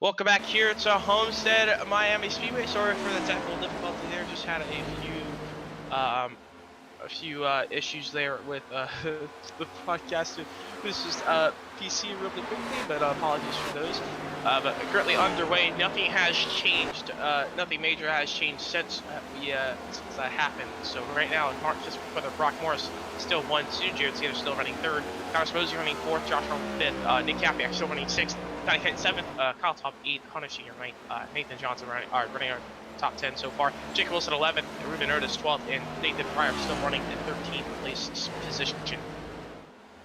Welcome back here to Homestead, Miami Speedway. Sorry for the technical difficulty there. Just had a few issues there with the podcast. This is PC really quickly, but apologies for those. But currently underway. Nothing has changed. Nothing major has changed since since that happened. So right now, Mark just whether Brock Morris still 1-2, Jared Skinner still running third, Connor Sposey running fourth, Josh on fifth, Nick Capiak still running sixth, Danny Kite seventh, Kyle Top eighth, Hunter Senior ninth, Nathan Johnson running our top 10 so far. Jake Wilson 11th, Ruben Otis 12th, and Nathan Pryor still running in 13th place position.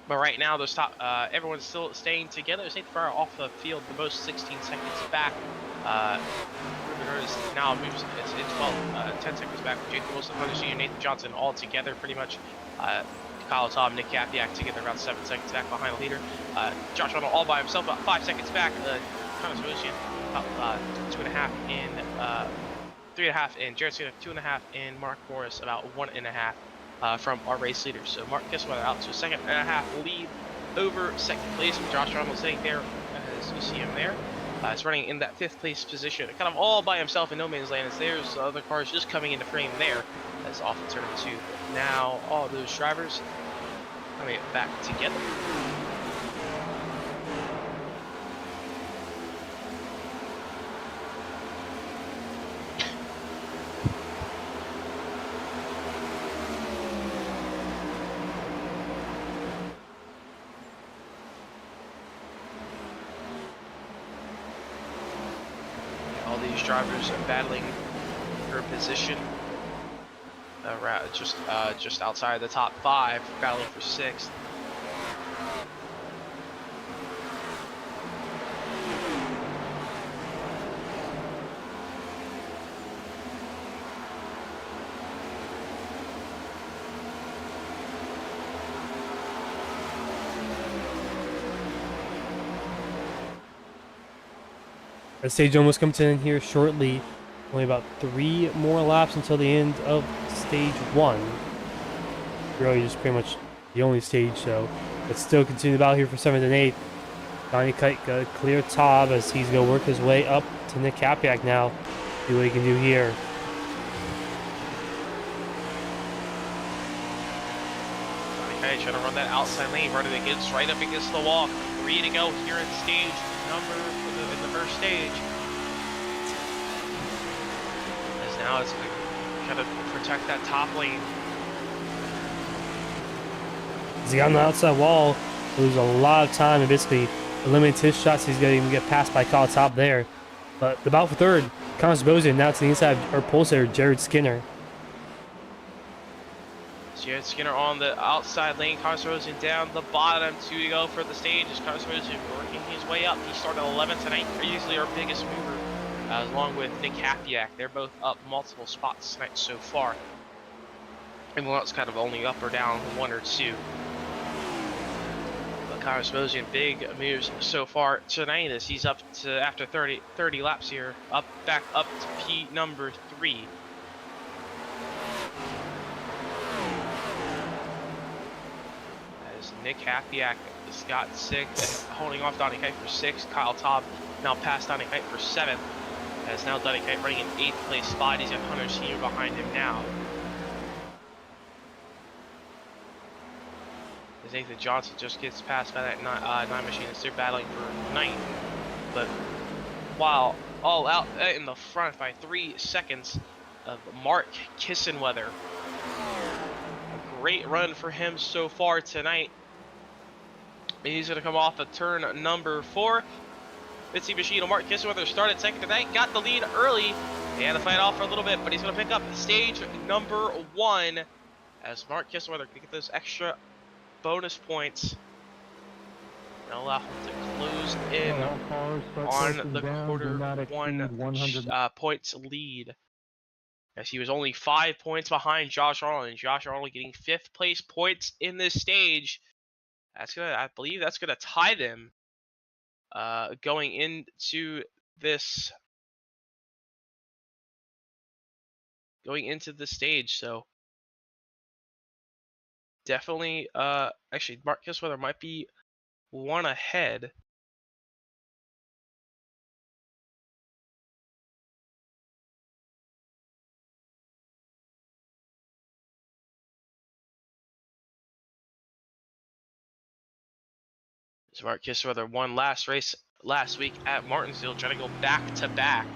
But right now, those top, everyone's still staying together. Nathan Pryor off the field the most, 16 seconds back. Ruben Otis now moves it's in 12th, 10 seconds back. Jake Wilson, Hunter Senior, Nathan Johnson all together pretty much. Kyle Tom, Nick Capiak together around 7 seconds back behind the leader. Josh Arnold all by himself about 5 seconds back. Connor Sposey about 2.5 in. 3.5 in, Jared Skinner 2.5 in, Mark Morris about 1.5 from our race leaders. So Mark Kissweather out to a 2.5 lead over second place. Josh Arnold sitting there as you see him there. It's running in that 5th place position, kind of all by himself in no man's land. As there's other cars just coming into frame there as off of turn 2. Now all those drivers coming back together. All these drivers are battling for position around just outside the top 5, battling for 6th. The stage almost comes in here shortly. Only about 3 more laps until the end of stage 1. Really just pretty much the only stage, so let's still continue the battle here for 7th and 8th. Donnie Kite got a clear top as he's going to work his way up to Nick Capiak now. See what he can do here. Donnie Kite trying to run that outside lane, running against right up against the wall. 3 to go here in stage number in the first stage. As now it's going to kind of protect that top lane. As he got on the outside wall, lose a lot of time and basically eliminates his shots. He's going to even get passed by Kyle Top there. But the battle for third, Connor Sposey now to the inside of our pulsator, Jared Skinner. Jared Skinner on the outside lane, Connor Sposey down the bottom, 2 to go for the stage as Connor Sposey working his way up. He started 11th tonight, easily our biggest mover, along with Nick Capiak. They're both up multiple spots tonight so far. Everyone else kind of only up or down 1 or 2. But Connor Sposey in big moves so far tonight as he's up to, after 30 laps here, back up to P number 3. Nick Capiak has got 6th, holding off Donnie Kite for 6th. Kyle Taub now past Donnie Kite for 7th. As now Donnie Kite running in 8th place spot. He's got Hunter Senior behind him now. As Nathan Johnson just gets passed by that 9 machine as they're battling for 9th. But while all out in the front by 3 seconds of Mark Kissenweather. A great run for him so far tonight. He's going to come off of turn number 4. Mitzi Machino, Mark Kissenweather started second tonight, got the lead early. They had to fight off for a little bit, but he's going to pick up stage number 1 as Mark Kissenweather can get those extra bonus points and allow him to close in on the quarter 1 points lead. As he was only 5 points behind Josh Arnold, and Josh Arnold getting 5th place points in this stage. I believe that's gonna tie them going into this stage. So definitely actually Mark Kissweather might be 1 ahead. So Mark Kissweather won last race last week at Martinsville, trying to go back to back.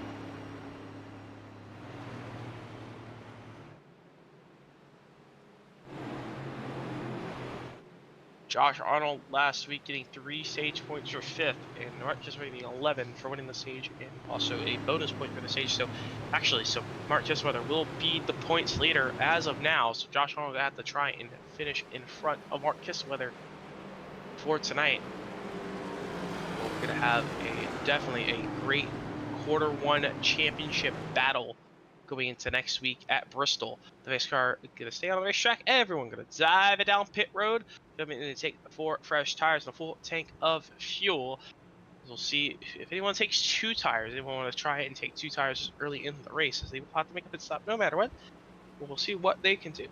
Josh Arnold last week getting 3 stage points for 5th, and Mark Kissweather getting 11 for winning the stage, and also a bonus point for the stage. So Mark Kissweather will be the points leader as of now. So Josh Arnold will have to try and finish in front of Mark Kissweather for tonight. We're gonna have definitely a great Q1 championship battle going into next week at Bristol. The race car gonna stay on the racetrack. Everyone gonna dive it down pit road. Gonna take 4 fresh tires and a full tank of fuel. We'll see if anyone takes 2 tires. Anyone want to try and take 2 tires early in the race, as they will have to make a pit stop no matter what. But we'll see what they can do.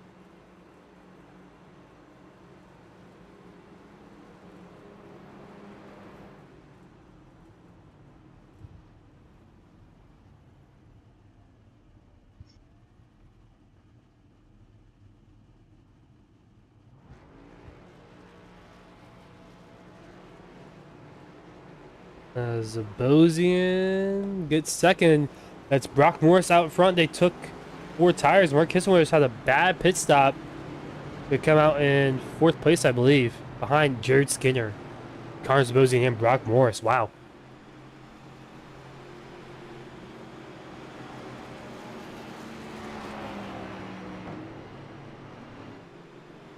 Zabosian gets second. That's Brock Morris out front. They took 4 tires. Mark Kissweather just had a bad pit stop. They come out in 4th place, I believe, behind Jared Skinner, Connor Zabosian, and Brock Morris. Wow.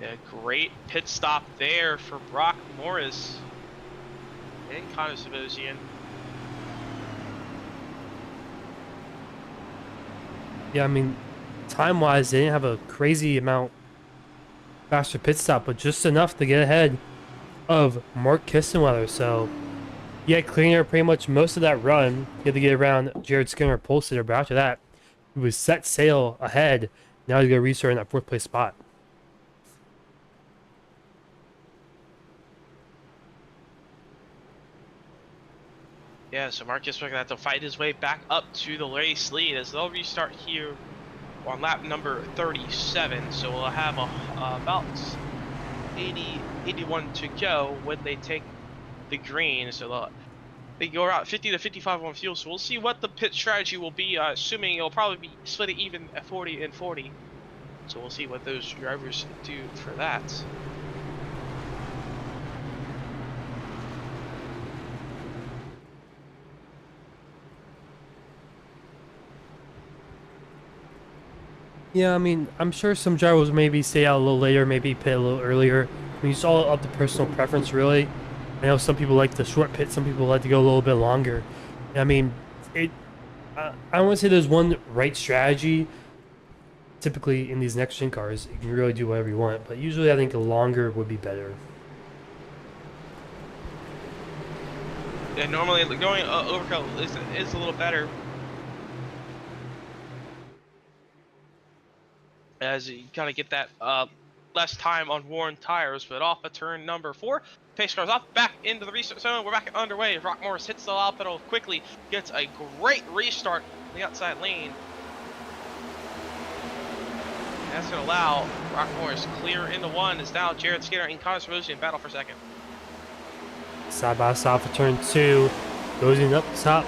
Yeah, great pit stop there for Brock Morris and Connor Zabosian. Yeah, I mean, time-wise, they didn't have a crazy amount faster pit stop, but just enough to get ahead of Mark Kissweather. So, yeah, cleaner pretty much most of that run. He had to get around Jared Skinner, pole sitter, but after that, he was set sail ahead. Now he's going to restart in that 4th place spot. Yeah, so Marcus will have to fight his way back up to the race lead as they'll restart here on lap number 37. So we'll have about 81 to go when they take the green. So they go around 50 to 55 on fuel. So we'll see what the pit strategy will be, assuming it'll probably be split it even at 40 and 40. So we'll see what those drivers do for that. Yeah, I mean, I'm sure some drivers will maybe stay out a little later, maybe pit a little earlier. I mean, it's all up to personal preference, really. I know some people like the short pit, some people like to go a little bit longer. I mean, I don't want to say there's one right strategy. Typically, in these next-gen cars, you can really do whatever you want, but usually I think a longer would be better. Yeah, normally going overcut is a little better, as you kind of get that less time on worn tires. But off of turn number 4, pace car's off, back into the restart zone. We're back underway. Brock Morris hits the loud pedal quickly, gets a great restart in the outside lane. That's going to allow Brock Morris clear into 1. As now Jared Skinner and Connor Zabosian in battle for 2nd. Side by side for turn 2. Zabosian up top.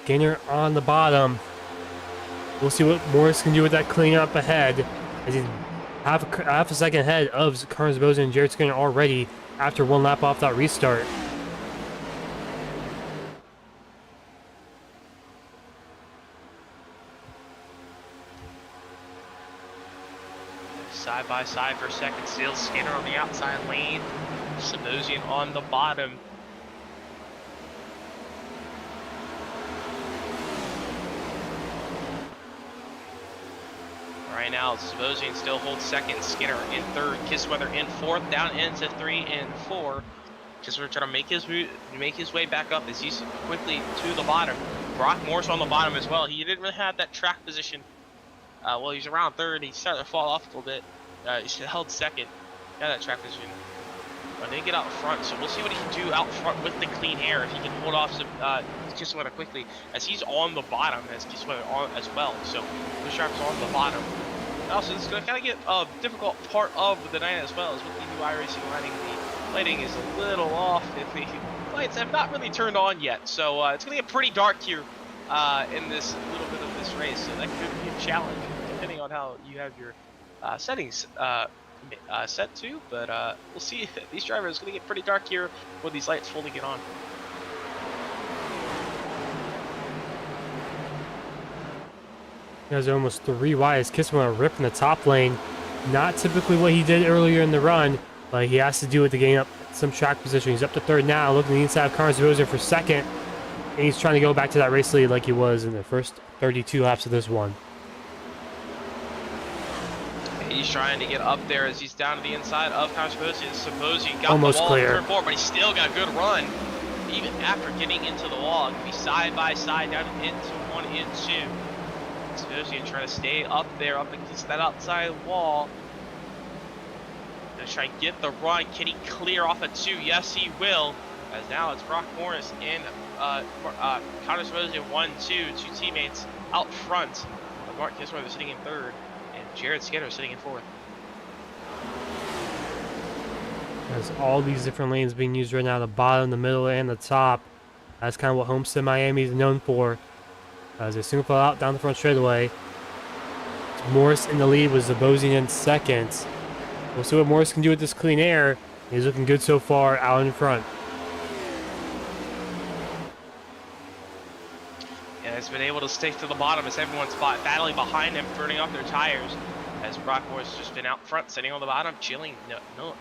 Skinner on the bottom. We'll see what Morris can do with that cleanup ahead. As he's half a second ahead of Connor Zabosian and Jared Skinner already after 1 lap off that restart. Side by side for 2nd, still Skinner on the outside lane, Zabosian on the bottom. Right now, Zabosian still holds 2nd, Skinner in 3rd, Kissweather in 4th, down into 3 and 4. Kissweather trying to make his way back up as he's quickly to the bottom. Brock Morris on the bottom as well. He didn't really have that track position. Well, he's around 3rd. He started to fall off a little bit. He held 2nd. Got that track position. But they get out front, so we'll see what he can do out front with the clean air. If he can hold off Kissweather quickly, as he's on the bottom, as Kissweather on as well. So those drivers on the bottom. And also, this is going to kind of get a difficult part of the night as well, as with the new iRacing lighting, the lighting is a little off, and the lights have not really turned on yet. So it's going to get pretty dark here in this little bit of this race. So that could be a challenge, depending on how you have your settings set to. But we'll see. These drivers are going to get pretty dark here with these lights fully get on. You guys are almost 3 wide as Kisma ripping the top lane. Not typically what he did earlier in the run, but he has to do it to gain up some track position. He's up to third now, looking the inside of Carnes Rosa for second. And he's trying to go back to that race lead like he was in the first 32 laps of this one. He's trying to get up there as he's down to the inside of Controversy. Suppose he got almost the wall clear. Turn 4, but he still got a good run. Even after getting into the wall, it can be side by side down into 1 and 2. Suppose trying to stay up there, up against that outside wall. Gonna try and get the run. Can he clear off of 2? Yes, he will. As now it's Brock Morris and Connors Rose in 1-2, 2 teammates out front. Mark Kismer is sitting in 3rd, and Jared Skinner sitting in 4th. There's all these different lanes being used right now, the bottom, the middle, and the top. That's kind of what Homestead Miami is known for. As they single file out down the front straightaway. Morris in the lead with Zabosian in 2nd. We'll see what Morris can do with this clean air. He's looking good so far out in front. And has been able to stick to the bottom as everyone's battling behind him, burning off their tires. As Brock Morris has just been out front, sitting on the bottom, chilling,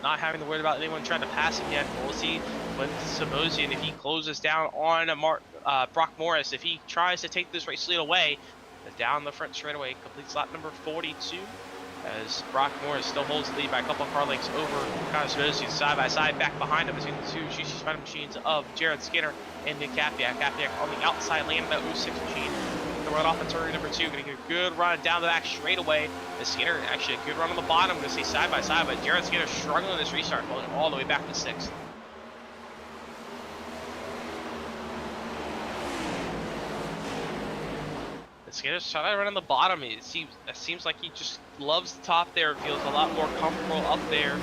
not having to worry about anyone trying to pass him yet. We'll see with Zabosian if he closes down on Brock Morris, if he tries to take this race lead away. Down the front straightaway, completes lap number 42, as Brock Morris still holds the lead by a couple of car lengths over Connors Zabosian side by side. Back behind him is in the 2 JuicySpydr machines of Jared Skinner and Nick Kapiak. Kapiak on the outside lane of that 06 machine. The run off in turn number 2, gonna get a good run down the back straightaway. Skinner actually a good run on the bottom, gonna stay side by side, but Jared Skinner struggling this restart, falling all the way back to 6th. Skinner's trying to run on the bottom. It seems like he just loves the top there. Feels a lot more comfortable up there,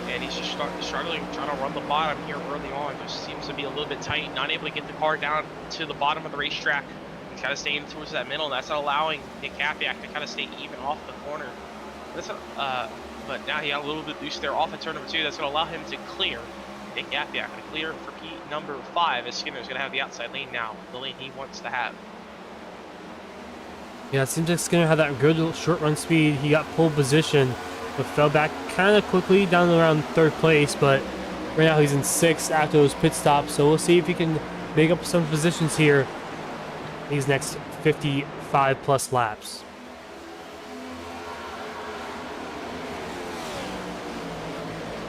and he's just struggling trying to run the bottom here early on. Just seems to be a little bit tight, not able to get the car down to the bottom of the racetrack. He's kind of staying towards that middle, and that's not allowing Nick Kapiak to kind of stay even off the corner. But now he got a little bit loose there off of turn number 2. That's going to allow him to clear. Nick Kapiak going to clear for P number 5, as Skinner's going to have the outside lane now, the lane he wants to have. Yeah, it seems like Skinner had that good short run speed. He got pole position, but fell back kind of quickly down around 3rd place. But right now he's in 6th after those pit stops. So we'll see if he can make up some positions here these next 55 plus laps.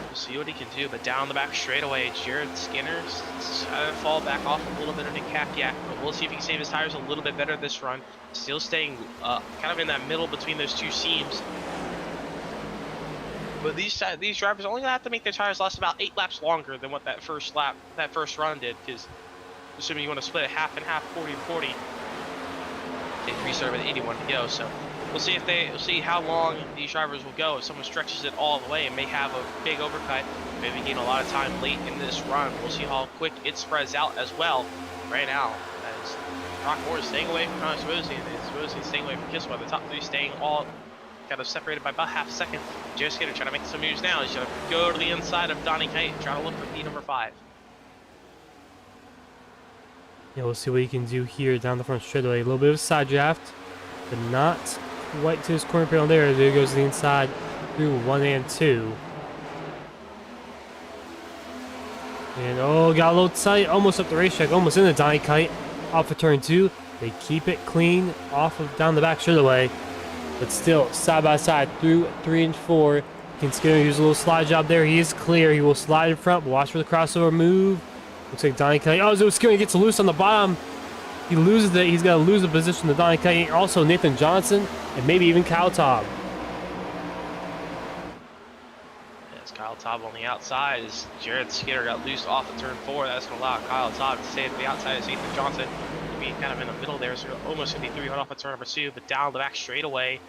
We'll see what he can do, but down the back straightaway, Jared Skinner's trying to fall back off a little bit into Kapiak, but we'll see if he can save his tires a little bit better this run. Still staying kind of in that middle between those 2 seams. But these drivers only have to make their tires last about 8 laps longer than what that first run did, because assuming you want to split it half and half, 40-40, they restart with 81 to go. So we'll see how long these drivers will go. If someone stretches it all the way and may have a big overcut, maybe gain a lot of time late in this run. We'll see how quick it spreads out as well. Right now, as Brock Morris staying away from Connors Zabosian, and Zabosian staying away from Kisma. The top 3 staying all kind of separated by about half a second. Jared Skinner trying to make some moves now. He's going to go to the inside of Donnie Kite, trying to look for P number 5. Yeah, we'll see what he can do here down the front straightaway. A little bit of a side draft, but not quite to his corner panel there. There goes to the inside through 1 and 2. And oh, got a little tight, almost up the racetrack, almost in the Donnie Kite. Off of turn 2, they keep it clean off of down the back straightaway, but still side by side through 3 and 4. Can Skinner use a little slide job there? He is clear. He will slide in front. Watch for the crossover move. Looks like Donnie Kite. Oh, so Skinner gets loose on the bottom. He loses it. He's got to lose the position to Donnie Kite. Also Nathan Johnson and maybe even Kyle Taub. Kyle Taub on the outside as Jared Skinner got loose off of turn 4. That's going to allow Kyle Taub to stay at the outside as Nathan Johnson to be kind of in the middle there. So almost going to be 3 off of turn number 2, but down the back straightaway.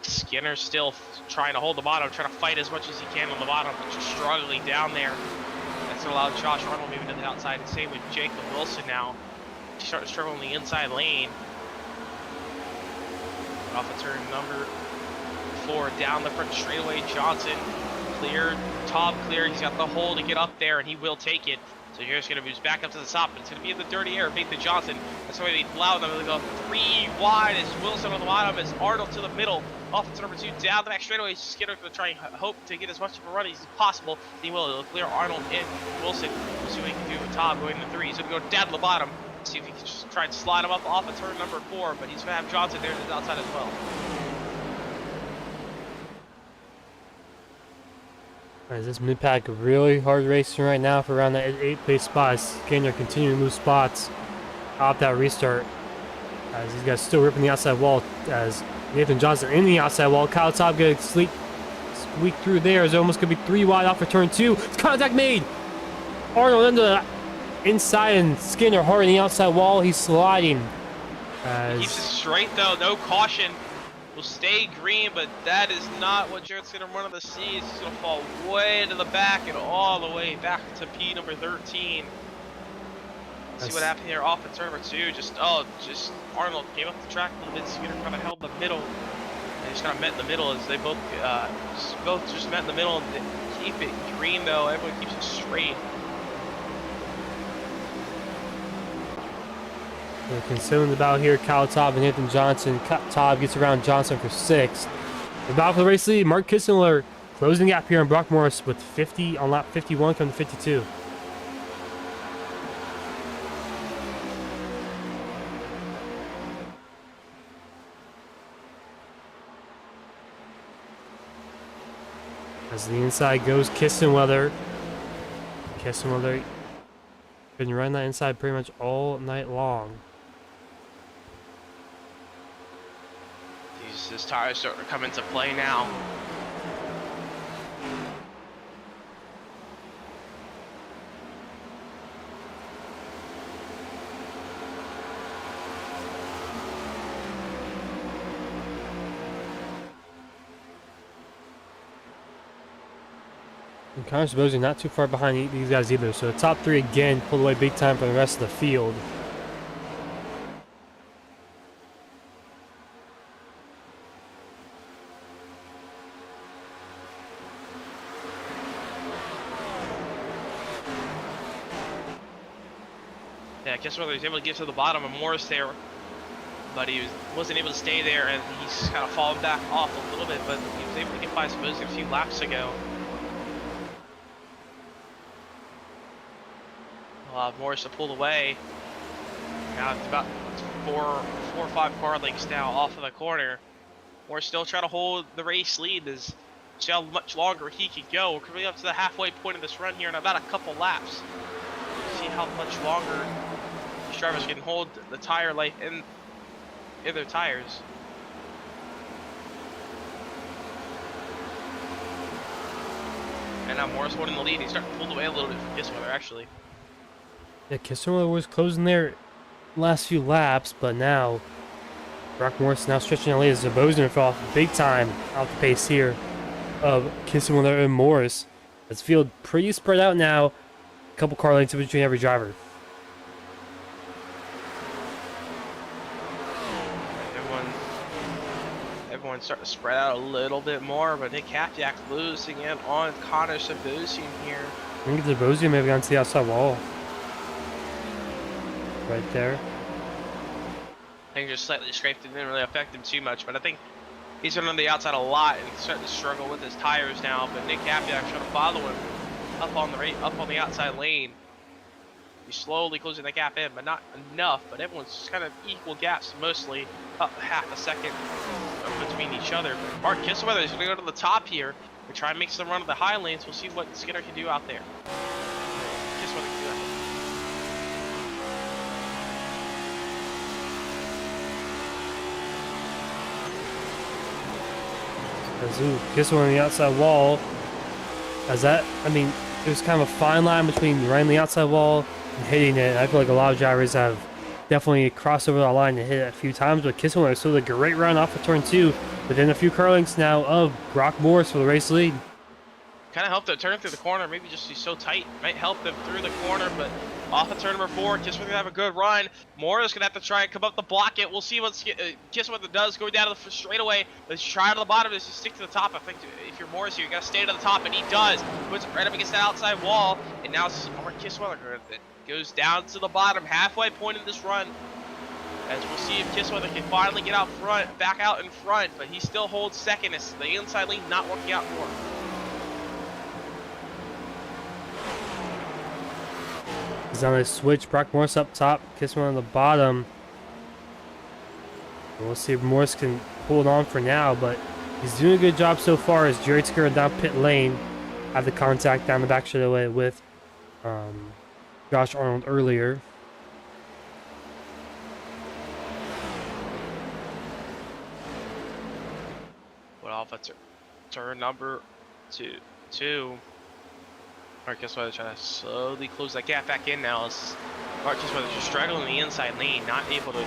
Skinner still trying to hold the bottom, trying to fight as much as he can on the bottom, but just struggling down there. gonna allow Josh Arnold moving to the outside, and same with Jacob Wilson now. He's starting to struggle in the inside lane. Off of turn number 4, down the front straightaway, Johnson clear, top clear. He's got the hole to get up there, and he will take it. So here's going to move back up to the top, and it's going to be in the dirty air, beat the Johnson. That's why they allow them to go 3 wide as Wilson on the bottom, as Arnold to the middle. Off to number 2, down the back straightaway. Skinner going to try and hope to get as much of a run as possible. He will. He'll clear Arnold and Wilson. We'll see what he can do with Tom going to 3. He's going to go down to the bottom. See if he can just try and slide him up off of turn number 4, but he's going to have Johnson there to the outside as well. Alright, this mid-pack really hard racing right now for around that 8th place spot. Skinner continuing to move spots off that restart. As these guys still ripping the outside wall as Nathan Johnson in the outside wall. Kyle Top gonna squeak through there. It's almost gonna be 3 wide off for turn 2. It's contact made! Arnold into the inside and Skinner hard in the outside wall. He's sliding. He keeps it straight though, no caution. Will stay green, but that is not what Jared's going to run on the seas. He's going to fall way to the back and all the way back to P number 13. See what happened here off of turn number 2. Just Arnold came up the track a little bit. Skinner kind of held the middle. They just kind of met in the middle as they both just met in the middle. And they keep it green though. Everyone keeps it straight. They're concerned about here, Kyle Taub and Nathan Johnson. Taub gets around Johnson for 6. The battle for the race lead, Mark Kissler closing the gap here on Brock Morris with 50 on lap 51 coming to 52. As the inside goes, Kissenweather. Kissenweather been running that inside pretty much all night long. His tires starting to come into play now. And Connor Sposey not too far behind these guys either, so the top 3 again pulled away big time from the rest of the field. Yeah, Kissler was able to get to the bottom of Morris there, but he wasn't able to stay there, and he's kind of fallen back off a little bit, but he was able to get by Sposey a few laps ago. Morris to pull away. Now it's about 4 or 5 car lengths now off of the corner. Morris still trying to hold the race lead. See how much longer he can go. We're coming up to the halfway point of this run here in about a couple laps. See how much longer these drivers can hold the tire life in their tires. And now Morris holding the lead. He's starting to pull away a little bit from Kissweather, actually. Yeah, Kissenweather was closing their last few laps, but now Brock Morris now stretching the lead as Zabozner fell off big time off the pace here of Kissenweather and Morris. This field pretty spread out now. A couple car lengths between every driver. Everyone's starting to spread out a little bit more, but Nick Kapiak losing in on Connor Sabosian here. I think Zabozner may have gone to the outside wall. Right there. I think just slightly scraped it, didn't really affect him too much, but I think he's been on the outside a lot and starting to struggle with his tires now. But Nick Kapiak trying to follow him up on the outside lane. He's slowly closing the gap in, but not enough. But everyone's kind of equal gaps, mostly up half a second between each other. But Mark Kissenweather is going to go to the top here and try and make some run to the high lanes. We'll see what Skinner can do out there. Kissenweather can do that. Kissel on the outside wall. As that, I mean, there's kind of a fine line between running the outside wall and hitting it. I feel like a lot of drivers have definitely crossed over that line and hit it a few times, but Kissel still a great run off of turn 2 within a few car lengths now of Brock Morris for the race lead. kind of help them turn through the corner. Maybe just he's so tight, might help them through the corner, but off of turn number 4, Kissweather gonna have a good run. Morris gonna have to try and come up to block it. We'll see what Kissweather does going down to the straightaway. Let's try to the bottom. Does he stick to the top? I think if you're Morris here, you gotta stay to the top, and he does. Puts it right up against that outside wall, and now Kissweather goes down to the bottom, halfway point in this run. As we'll see if Kissweather can finally get out front, back out in front, but he still holds second. It's the inside lane not working out for him. He's on a switch. Brock Morris up top, Kissweather on the bottom. And we'll see if Morris can hold on for now, but he's doing a good job so far as Jared Skura down pit lane. Had the contact down the back straightaway with Josh Arnold earlier. Off at turn number two. Marcus Weather trying to slowly close that gap back in now. As Marcus Weather just struggling in the inside lane, not able to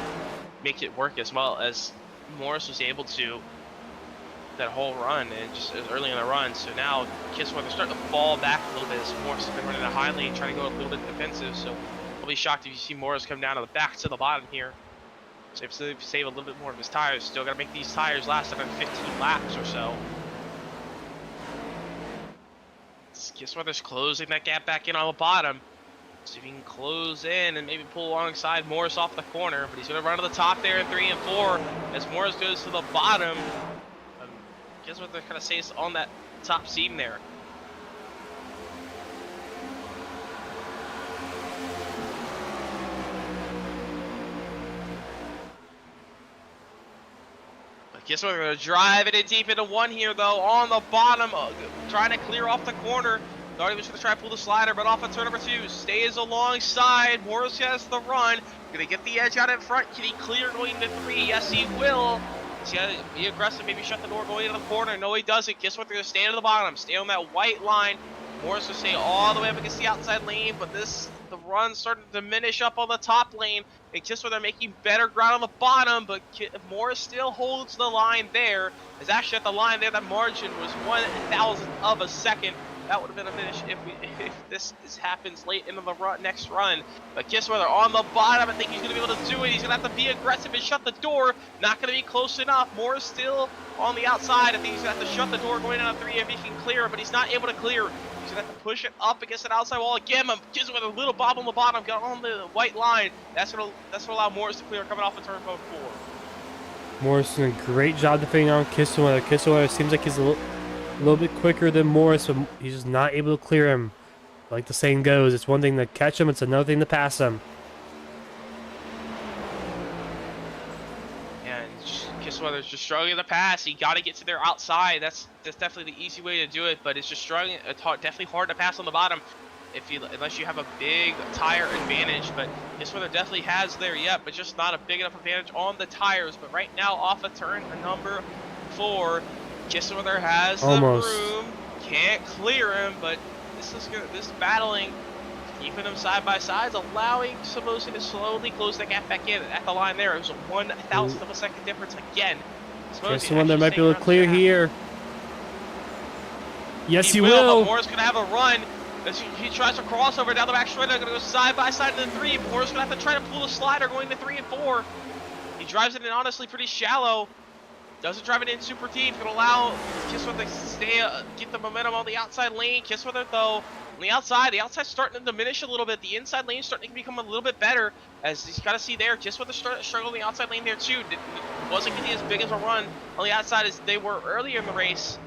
make it work as well as Morris was able to that whole run and just early in the run. So now Kissweather starting to fall back a little bit as Morris has been running a high lane, trying to go a little bit defensive. So I'll be shocked if you see Morris come down to the back to the bottom here. So save a little bit more of his tires. Still got to make these tires last another 15 laps or so. Kissweather's closing that gap back in on the bottom. So if he can close in and maybe pull alongside Morris off the corner. But he's going to run to the top there in 3 and 4 as Morris goes to the bottom. Kissweather kind of stays on that top seam there. Kissweather going to drive it in deep into 1 here, though, on the bottom, trying to clear off the corner. Thought he was going to try to pull the slider, but off of turn number 2, stays alongside. Morris has the run. Going to get the edge out in front. Can he clear going into 3? Yes, he will. He's got to be aggressive, maybe shut the door going into the corner. No, he doesn't. Kissweather going to stay to the bottom, stay on that white line. Morris will stay all the way up against the outside lane, but the run starting to diminish up on the top lane. And Kissweather making better ground on the bottom, but Morris still holds the line there. It's actually at the line there, that margin was 1,000th of a second. That would have been a finish if this happens late into the next run. But Kissweather on the bottom, I think he's going to be able to do it. He's going to have to be aggressive and shut the door. Not going to be close enough. Morris still on the outside. I think he's going to have to shut the door going down to 3 if he can clear, but he's not able to clear. He's going to have to push it up against that outside wall again. Kissweather with a little bob on the bottom, got on the white line. That's going to allow Morris to clear coming off of turn 4. Morris doing a great job defending on Kissweather. Kissweather seems like he's a little bit quicker than Morris, but he's just not able to clear him. Like the saying goes, it's one thing to catch him, it's another thing to pass him. And Kissweather's just struggling to pass. He got to get to their outside. That's definitely the easy way to do it, but it's just struggling. It's definitely hard to pass on the bottom unless you have a big tire advantage. But Kissweather definitely has there yet, but just not a big enough advantage on the tires. But right now, off of turn number 4, Kissweather has almost the room, can't clear him, but this battling, keeping them side by sides, allowing Samosi to slowly close the gap back in at the line there. It was a 1,000th of a second difference again. Kissweather might be able to clear here. Yes, he will. But Morris gonna have a run. As he tries to cross over down the back straight, they're gonna go side by side to the 3. Morris gonna have to try to pull the slider going to 3 and 4. He drives it in honestly pretty shallow. Doesn't drive it in super deep. Gonna allow Kissweather to get the momentum on the outside lane. Kissweather though, on the outside's starting to diminish a little bit. The inside lane's starting to become a little bit better. As he's got to see there, Kissweather struggling on the outside lane there too. Wasn't getting as big as a run on the outside as they were earlier in the race.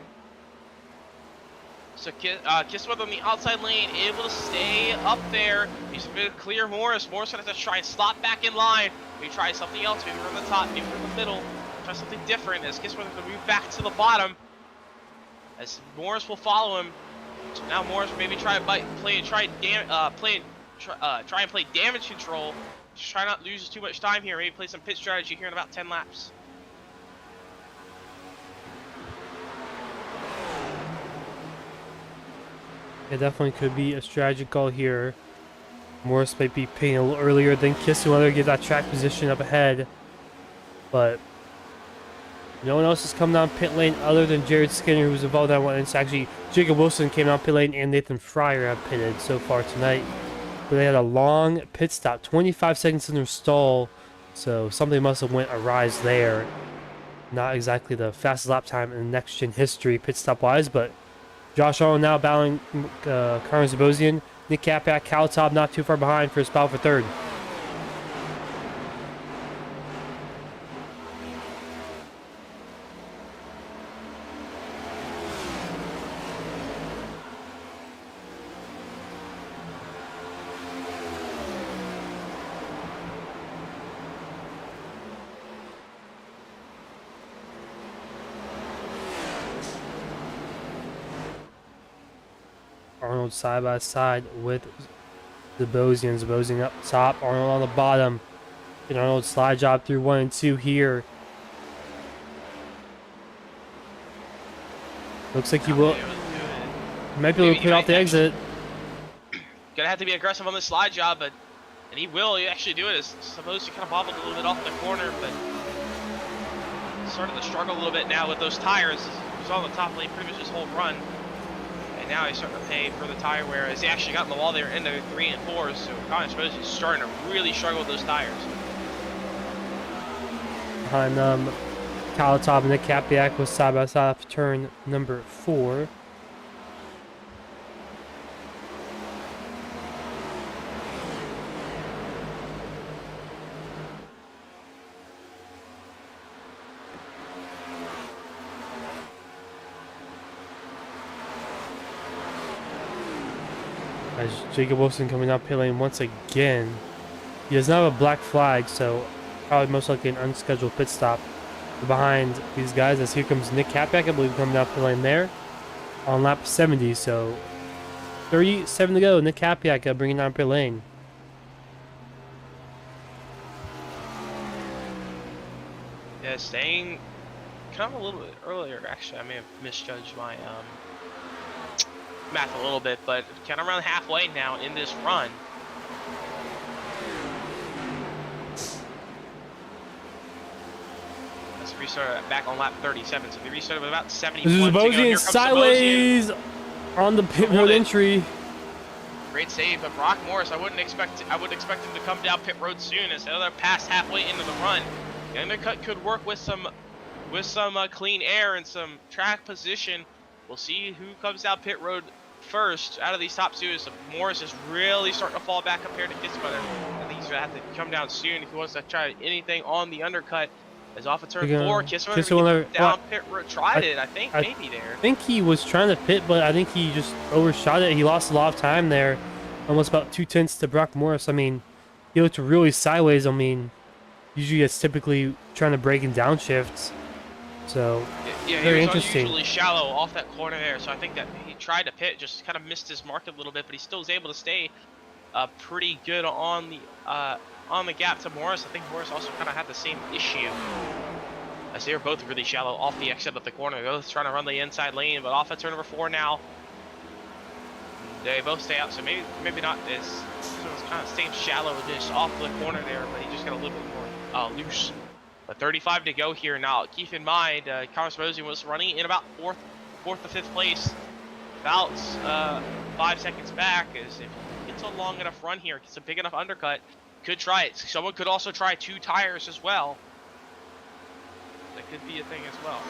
So Kissweather on the outside lane, able to stay up there. He's going to clear Morris. Morris going to have to try and slot back in line. Maybe try something else. Maybe from the top, maybe from the middle. Try something different as Kissweather going to move back to the bottom. As Morris will follow him. So now Morris will maybe try and play damage control. Just try not to lose too much time here. Maybe play some pit strategy here in about 10 laps. It definitely could be a strategy call here. Morris might be paying a little earlier than Kissweather, get that track position up ahead. But No one else has come down pit lane other than Jared Skinner, who's involved in that one. It's actually Jacob Wilson came down pit lane, and Nathan Fryer have pitted so far tonight. But they had a long pit stop, 25 seconds in their stall, so something must have went awry there. Not exactly the fastest lap time in next gen history, pit stop wise, but Josh Arnold now battling Carlos Zabosian. Nick Capac, Cal Top not too far behind for his battle for third. Arnold side by side with Zabosian. Zabosian up top, Arnold on the bottom. And Arnold slide job through 1 and 2 here. Looks like he will. Might be able to clear off the exit. Gonna have to be aggressive on this slide job, and he will. He actually do it. It's supposed to kind of bobbled a little bit off the corner, but starting to struggle a little bit now with those tires. He was on the top lane pretty much his whole run. And now he's starting to pay for the tire wear as he actually got in the wall there into 3 and 4. So Connor Sposey is starting to really struggle with those tires. Behind Kalatov and Nick Capiak was side by side for turn number 4. As Jacob Wilson coming out pit lane once again. He does not have a black flag, so probably most likely an unscheduled pit stop behind these guys. As here comes Nick Capac, I believe, coming down pit lane there on lap 70. So 37 to go. Nick Capac bringing down pit lane. Yeah, staying kind of a little bit earlier. Actually, I may have misjudged my math a little bit, but kind of around halfway now in this run. Let's restart back on lap 37. So we restarted with about 70 This is points. Zabosian sideways on the pit road entry. Great save, but Brock Morris, I would expect him to come down pit road soon as they're past halfway into the run. The undercut could work with some clean air and some track position. We'll see who comes down pit road first out of these top two. So Morris is really starting to fall back compared to JuicySpydr. I think he's gonna have to come down soon if he wants to try anything on the undercut. As off of turn 4, JuicySpydr down pit road, tried it. I think maybe there. I think he was trying to pit, but I think he just overshot it. He lost a lot of time there, almost about 2/10 to Brock Morris. I mean, he looked really sideways. I mean, usually it's typically trying to break and downshifts. So yeah, very he was interesting. unusually shallow off that corner there, so I think that he tried to pit, just kind of missed his mark a little bit, but he still was able to stay pretty good on the gap to Morris. I think Morris also kind of had the same issue, as they were both really shallow off the exit of the corner. They're both trying to run the inside lane, but off at turn number 4 now, they both stay out. So maybe not as so it's kind of staying shallow just off the corner there, but he just got a little bit more loose. But 35 to go here now. Keep in mind, Carlos Mosey was running in about fourth to fifth place, about 5 seconds back. As if he gets a long enough run here, gets a big enough undercut, could try it. Someone could also try 2 tires as well. That could be a thing as well.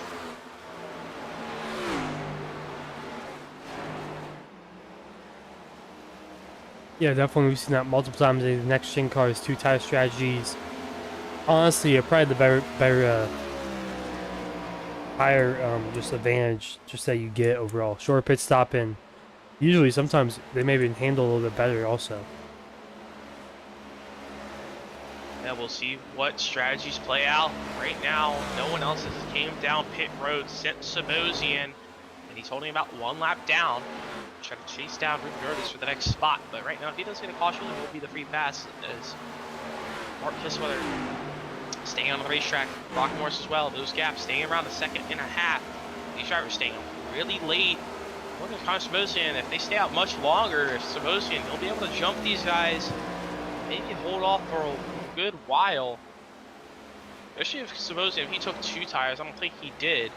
Yeah, definitely. We've seen that multiple times in the next gen cars, 2 tire strategies. Honestly, probably the better tire just advantage just that you get overall. Short pit stop in. Usually, sometimes they may even handle a little bit better also. Yeah, we'll see what strategies play out. Right now, no one else has came down pit road since Zabosian, and he's holding about 1 lap down. Trying to chase down Ruben Gertis for the next spot, but right now, if he doesn't get a caution, it will be the free pass as Mark JuicySpydr staying on the racetrack. Brock Morris as well. Those gaps staying around a second and a half. These drivers staying really late. Look at Connor Sabosian. If they stay out much longer, Sabosian, he'll be able to jump these guys. Maybe hold off for a good while. Especially if he took 2 tires. I don't think he did.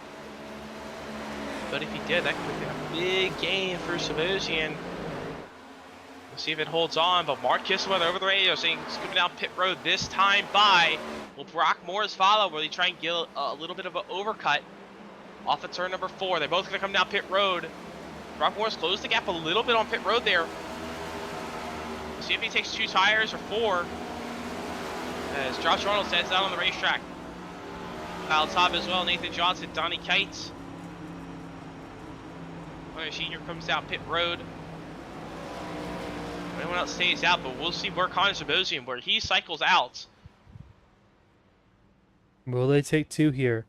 But if he did, that could be a big gain for Sebastian. We'll see if it holds on. But Mark Kissweather over the radio saying he's coming down pit road this time by. Will Brock Morris follow? Will he try and get a little bit of an overcut off of turn number 4? They're both going to come down pit road. Brock Morris closed the gap a little bit on pit road there. We'll see if he takes 2 tires or 4. As Josh Arnold heads out on the racetrack. Kyle Taub as well, Nathan Johnson, Donnie Kites. Hunter Senior comes down pit road. Anyone else stays out, but we'll see where Connor Sebastian, where he cycles out. Will they take 2 here?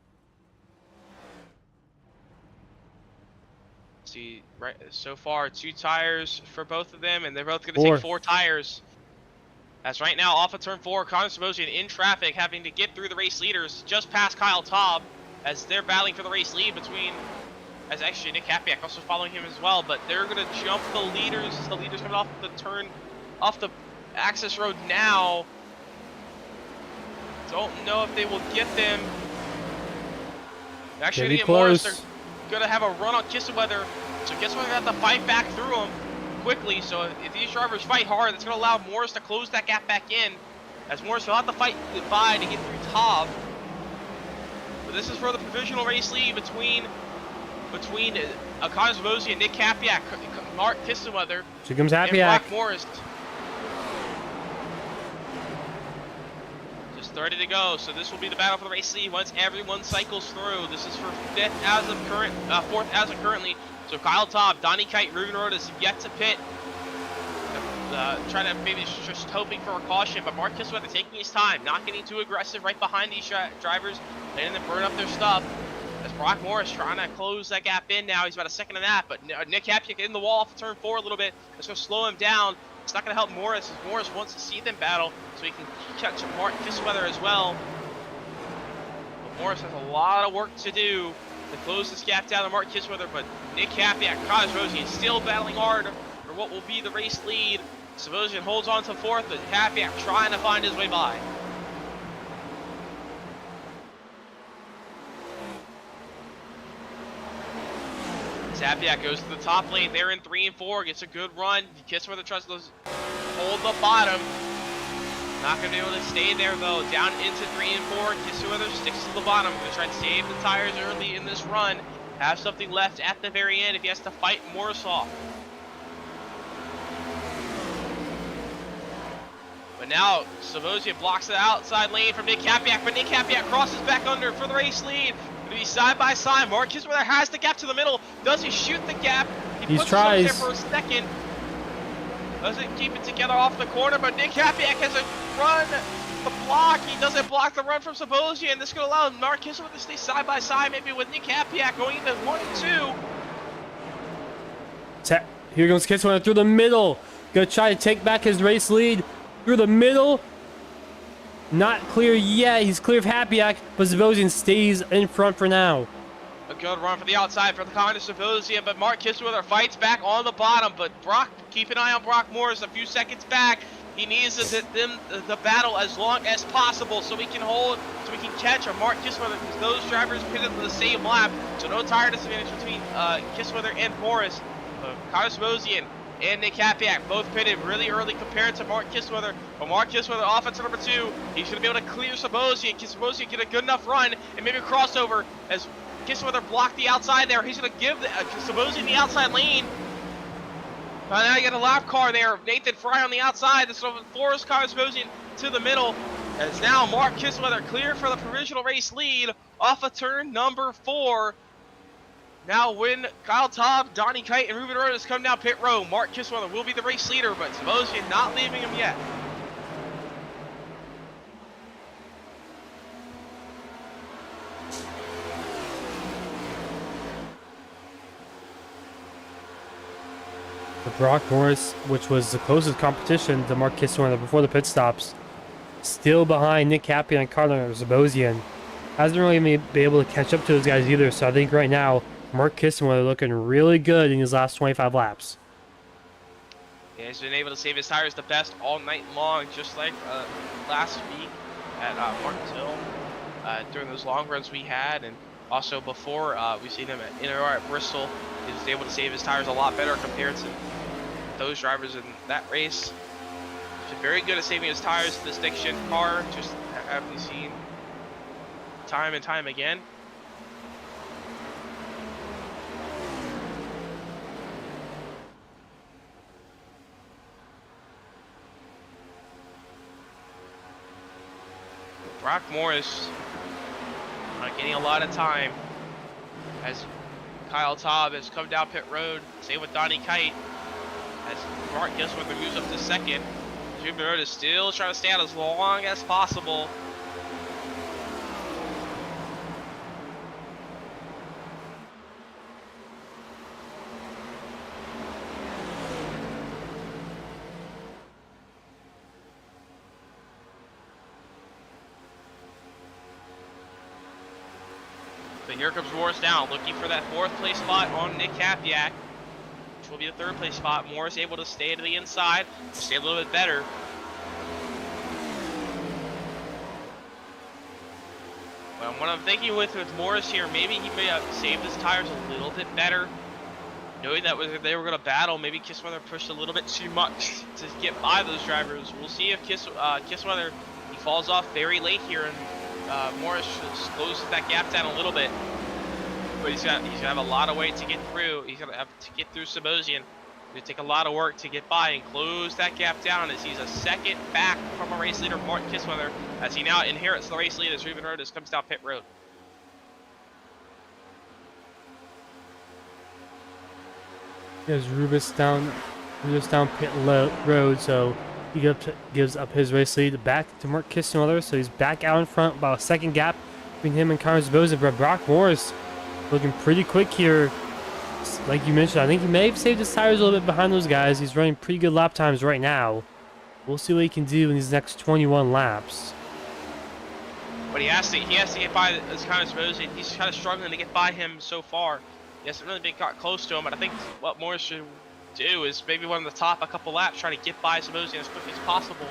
See, right so far 2 tires for both of them, and they're both going to take 4 tires. As right now, off of turn 4, Connor Sebastian in traffic, having to get through the race leaders, just past Kyle Taub, as they're battling for the race lead between, as actually Nick Kapiak also following him as well, but they're going to jump the leaders. The leaders coming off the turn, off the access road now. Don't know if they will get them. They're actually going to get Morris. They're going to have a run on Kissweather, so Kissweather have to fight back through them quickly. So if these drivers fight hard, that's going to allow Morris to close that gap back in, as Morris will have to fight goodbye to get through Taub. But this is for the provisional race lead between Connor Sebastian and Nick Kapiak, Mark Kissweather, here comes and Kapiak. Brock Morris. Just ready to go. So this will be the battle for the race lead once everyone cycles through. This is for 4th as of currently. So Kyle Taub, Donnie Kite, Ruben Road is yet to pit. Trying to maybe just hoping for a caution, but Mark Kissweather taking his time, not getting too aggressive right behind these drivers, letting them burn up their stuff. As Brock Morris trying to close that gap in now, he's about a second and a half, but Nick Kapiak in the wall off of turn 4 a little bit. That's going to slow him down. It's not going to help Morris, as Morris wants to see them battle, so he can catch Mark Kissweather as well. But Morris has a lot of work to do to close this gap down to Mark Kissweather, but Nick Kapiak, Connor Sebastian is still battling hard for what will be the race lead. Sebastian holds on to 4th, but Kapiak trying to find his way by. Kapiak goes to the top lane. They're in 3 and 4. Gets a good run. Kissweather tries to hold the bottom. Not going to be able to stay there, though. Down into 3 and 4. Kissweather sticks to the bottom. Going to try to save the tires early in this run. Have something left at the very end if he has to fight Morris off. But now, Sebastian blocks the outside lane from Nick Kapiak, but Nick Kapiak crosses back under for the race lead. Going to be side by side. Mark Kissweather has the gap to the middle. Does he shoot the gap? He tries there for a second. Doesn't keep it together off the corner, but Nick Kapiak has a run to block. He doesn't block the run from Sebastian. This is going to allow Mark Kissweather to stay side by side, maybe with Nick Kapiak going into 1 and 2. Here goes Kissweather through the middle. Gonna try to take back his race lead through the middle. Not clear yet. He's clear of Kapiak, but Sebastian stays in front for now. A good run for the outside for the Connor Sebastian, but Mark Kissweather fights back on the bottom. But Brock, keep an eye on Brock Morris a few seconds back. He needs the battle as long as possible so we can catch a Mark Kissweather, because those drivers pitted to the same lap. So no tire disadvantage between Kissweather and Morris. Connor Sebastian and Nick Kapiak both pitted really early compared to Mark Kissweather. But Mark Kissweather off into number 2. He's going to be able to clear Sebastian. Can Sebastian get a good enough run and maybe a crossover as Kissweather blocked the outside there. He's going to give Sebastian the outside lane. Now you get a lap car there. Nathan Fry on the outside. This will force Connor Sebastian to the middle. As now Mark Kissweather clear for the provisional race lead off of turn number 4. Now when Kyle Taub, Donnie Kite, and Ruben Rodas come down pit road, Mark Kissweather will be the race leader, but Sebastian not leaving him yet. The Brock Morris, which was the closest competition to Mark Kissweather before the pit stops, still behind Nick Kapiak and Connor Sebastian. Hasn't really been able to catch up to those guys either, so I think right now Mark Kissweather looking really good in his last 25 laps. Yeah, he's been able to save his tires the best all night long, just like last week at Martinsville. during those long runs we had, and also before we've seen him in at Bristol. He was able to save his tires a lot better compared to those drivers in that race. He's very good at saving his tires in this NextGen car, just have we seen time and time again. Brock Morris not getting a lot of time as Kyle Taub has come down pit road. Same with Donnie Kite as Mark Kisswither moves up to second. Ruben Road is still trying to stay out as long as possible. But here comes Morris now, looking for that 4th place spot on Nick Kapiak, which will be the 3rd place spot. Morris able to stay to the inside, stay a little bit better. Well, what I'm thinking with Morris here, maybe he may have saved his tires a little bit better, knowing that they were going to battle. Maybe Kissweather pushed a little bit too much to get by those drivers. We'll see if Kissweather, he falls off very late here, and Morris closes that gap down a little bit, but he's gonna have a lot of weight to get through. He's gonna have to get through Sabosian. It's gonna take a lot of work to get by and close that gap down, as he's a second back from a race leader, Martin Kissweather, as he now inherits the race lead as Ruben Rodas comes down pit road. There's Rubus down pit road, so he gives up his race lead back to Mark Kissweather, so he's back out in front, about a second gap between him and Connor Sabosian. But Brock Morris looking pretty quick here. Like you mentioned, I think he may have saved his tires a little bit behind those guys. He's running pretty good lap times right now. We'll see what he can do in these next 21 laps. But he has to get by Connor Sabosian. He's kind of struggling to get by him so far. He hasn't really got close to him, but I think what Morris should do is maybe one of the top a couple laps, try to get by Sabosian as quickly as possible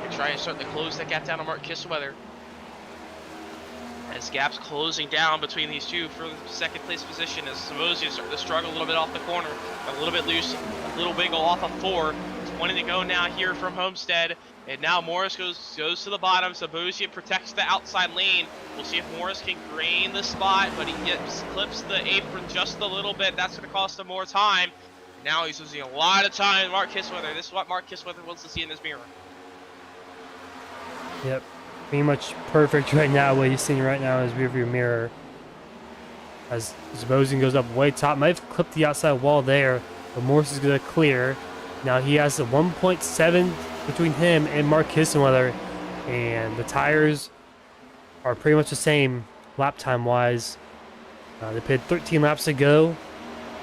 and try and start to close that gap down to Mark Kissweather. As gap's closing down between these two for the 2nd place position, as Sabosian starting to struggle a little bit off the corner, a little bit loose, a little wiggle off of 4. 20 to go now here from Homestead, and now Morris goes to the bottom. Sabosian protects the outside lane. We'll see if Morris can gain the spot, but he clips the apron just a little bit. That's going to cost him more time. Now he's losing a lot of time. Mark Kissweather. This is what Mark Kissweather wants to see in this mirror. Yep, pretty much perfect right now. What he's seeing right now in his rearview mirror, as Sabosian goes up way top. Might have clipped the outside wall there, but Morris is going to clear. Now he has a 1.7 between him and Mark Kissweather, and the tires are pretty much the same lap time wise. They played 13 laps to go.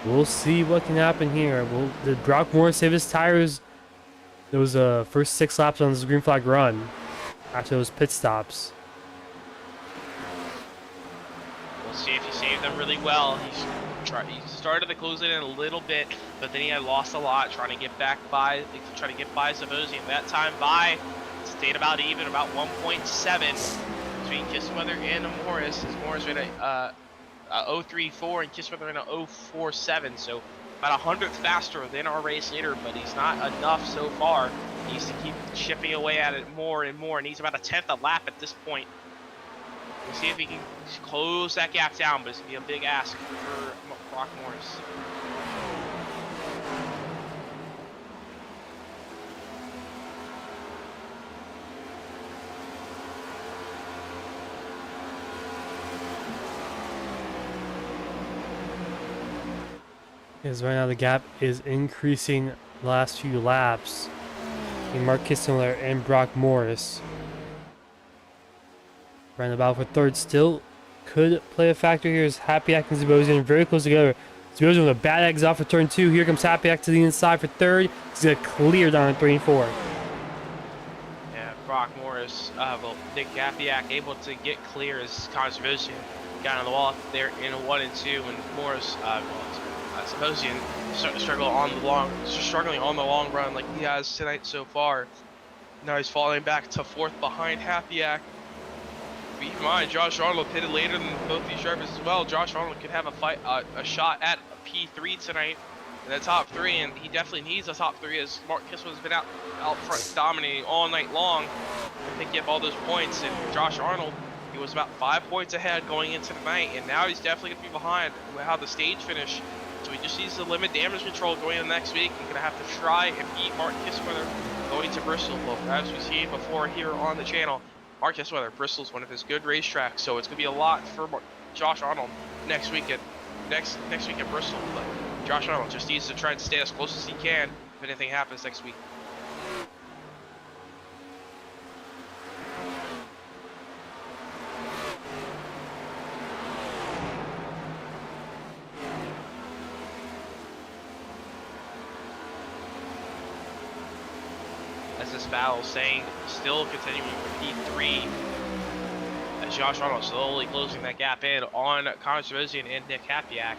We'll see what can happen here. Did Brock Morris save his tires those first 6 laps on this green flag run after those pit stops? We'll see if he saved them really well. He started to close it in a little bit, but then he had lost a lot trying to get by Sabosian. That time by stayed about even, about 1.7 between Kissweather and Morris. As Morris ran a 0.34 and Kissweather ran a 0.47, so about 100th faster than our race leader, but he's not enough so far. He needs to keep chipping away at it more and more, and he's about a 10th a lap at this point. We'll see if he can close that gap down, but it's going to be a big ask for Brock Morris. Because right now the gap is increasing the last few laps in Mark Kissweather and Brock Morris. Right in the battle for 3rd still could play a factor here as Happyak and Sabosian very close together. Sabosian with a bad exit off of turn 2. Here comes Happyak to the inside for 3rd. He's going to clear down 3 and 4. Yeah, Brock Morris, Nick Happyak able to get clear as Connor Sabosian got on the wall there in a 1 and 2, and Morris, Sabosian struggling on the long run like he has tonight so far. Now he's falling back to 4th behind Happyak. Keep in mind, Josh Arnold pitted later than both these drivers as well. Josh Arnold could have a shot at a P3 tonight in the top 3, and he definitely needs a top 3 as Mark Kisswell's been out front dominating all night long and picking up all those points. And Josh Arnold, he was about 5 points ahead going into the night, and now he's definitely going to be behind with how the stage finished. So he just needs to limit damage control going into next week. He's going to have to try and beat Mark Kissweather going to Bristol. Well, as we've seen before here on the channel, Mark Kissweather, Bristol's one of his good racetracks, so it's going to be a lot for Josh Arnold next week at Bristol. But Josh Arnold just needs to try and stay as close as he can if anything happens next week. As this battle staying still continuing for P3, as Josh Arnold slowly closing that gap in on Connor Sabosian and Nick Hapiak.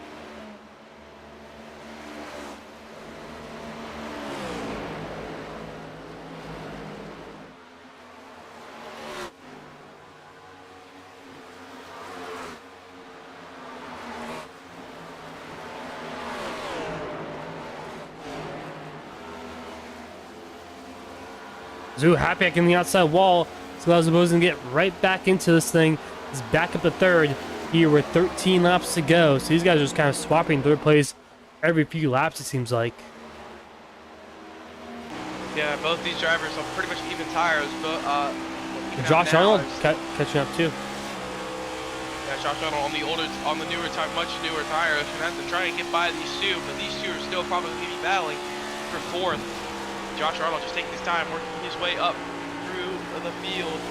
Zoo Hapiak in the outside wall, so allows Sabosian to get right back into this thing. He's back up to third here with 13 laps to go. So these guys are just kind of swapping third place every few laps, it seems like. Yeah, both these drivers are pretty much even tires, but Josh Arnold catching up too. Yeah, Josh Arnold on the much newer tires, and have to try and get by these two, but these two are still probably going to be battling for fourth. Josh Arnold just taking his time, working his way up through the field.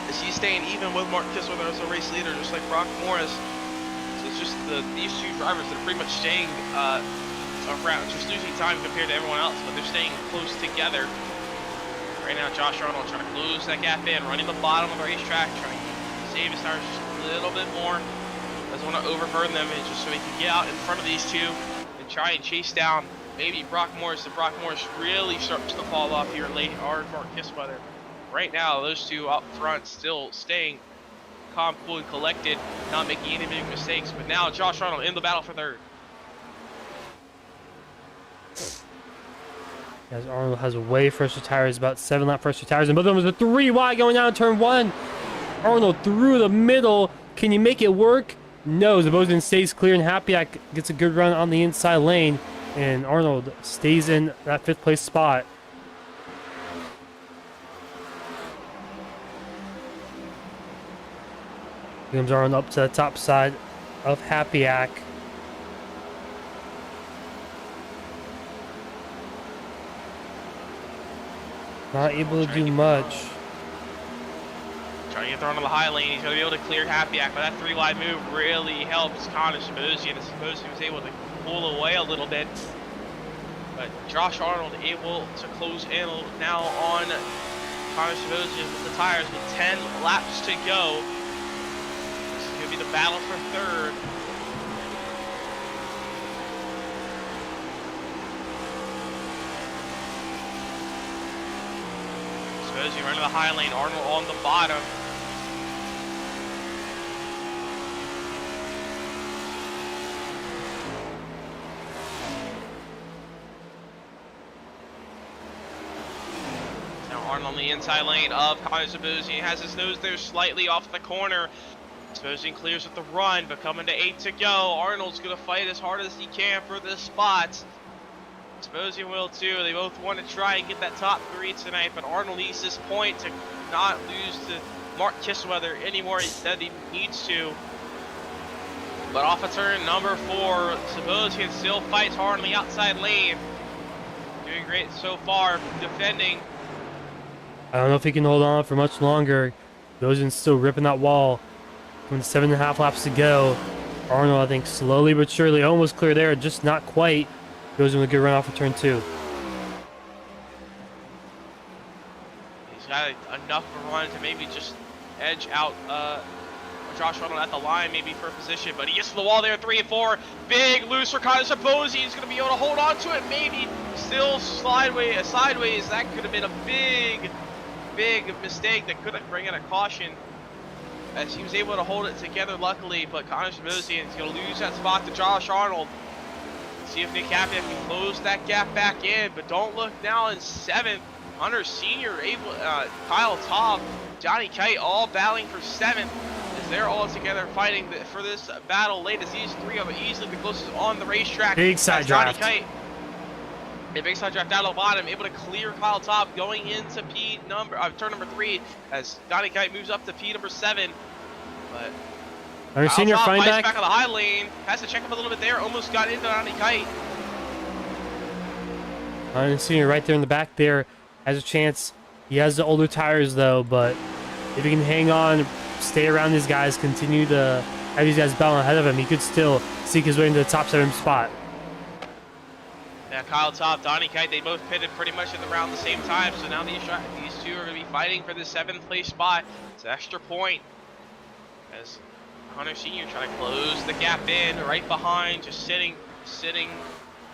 As he's staying even with Mark Kissweather as a race leader, just like Brock Morris. So it's just these two drivers that are pretty much staying around, just losing time compared to everyone else, but they're staying close together. Right now, Josh Arnold trying to close that gap in, running the bottom of the racetrack, trying to save his tires just a little bit more. Doesn't want to overburn them, and just so he can get out in front of these two and try and chase down maybe Brock Morris. If Brock Morris really starts to fall off here late, or Mark Kissweather. Right now, those two up front still staying calm, cool, and collected, not making any big mistakes. But now Josh Arnold in the battle for third. As Arnold has way fresher tires, about 7 lap fresher tires, and both of them is a 3 wide going down turn 1. Arnold through the middle. Can you make it work? No. Zabosian stays clear, and Hapiak gets a good run on the inside lane. And Arnold stays in that 5th place spot. Here comes Arnold up to the top side of Hapiak. Not able to do much. Trying to get thrown on the high lane. He's going to be able to clear Hapiak, but that 3 wide move really helps Connor Sabosian. Sabosian was able to pull away a little bit, but Josh Arnold able to close in now on Connor Sabosian with the tires with 10 laps to go. This is going to be the battle for third. Sabosian running the high lane, Arnold on the bottom. On the inside lane of Connor Sabosian. He has his nose there slightly off the corner. Sabosian clears with the run, but coming to 8 to go. Arnold's going to fight as hard as he can for this spot. Sabosian will too. They both want to try and get that top 3 tonight, but Arnold needs this point to not lose to Mark Kissweather anymore than he needs to. But off of turn number 4, Sabosian still fights hard on the outside lane. Doing great so far, defending. I don't know if he can hold on for much longer. Sabosian's still ripping that wall. With 7.5 laps to go. Arnold, I think, slowly but surely almost clear there, just not quite. Goes in with a good run off of turn 2. He's got enough of a run to maybe just edge out Josh Arnold at the line, maybe for a position, but he gets to the wall there, 3 and 4. Big loose for Connor Sabosian. He's going to be able to hold on to it, maybe still sideways. That could have been a big mistake that could have bring in a caution. as he was able to hold it together luckily, but Connor Mosian is going to lose that spot to Josh Arnold. See if Nick Captain can close that gap back in, but don't look now in 7th. Hunter Sr. Kyle Taub, Johnny Kite all battling for 7th as they're all together fighting for this battle late as these three are easily the closest on the racetrack. Big side draft. Johnny Kite, a big side draft down the bottom, able to clear Kyle Taub going into turn number 3 as Johnny Kite moves up to P number 7. But Hunter Sr. flying back on the high lane, has to check up a little bit there, almost got into Johnny Kite. Hunter Sr. right there in the back there has a chance. He has the older tires though, but if he can hang on, stay around these guys, continue to have these guys battling ahead of him, he could still seek his way into the top 7 spot. Yeah, Kyle Taub, Donnie Kite, they both pitted pretty much at around the same time, so now these two are going to be fighting for the 7th place spot. It's an extra point as Hunter Sr. trying to close the gap in right behind, just sitting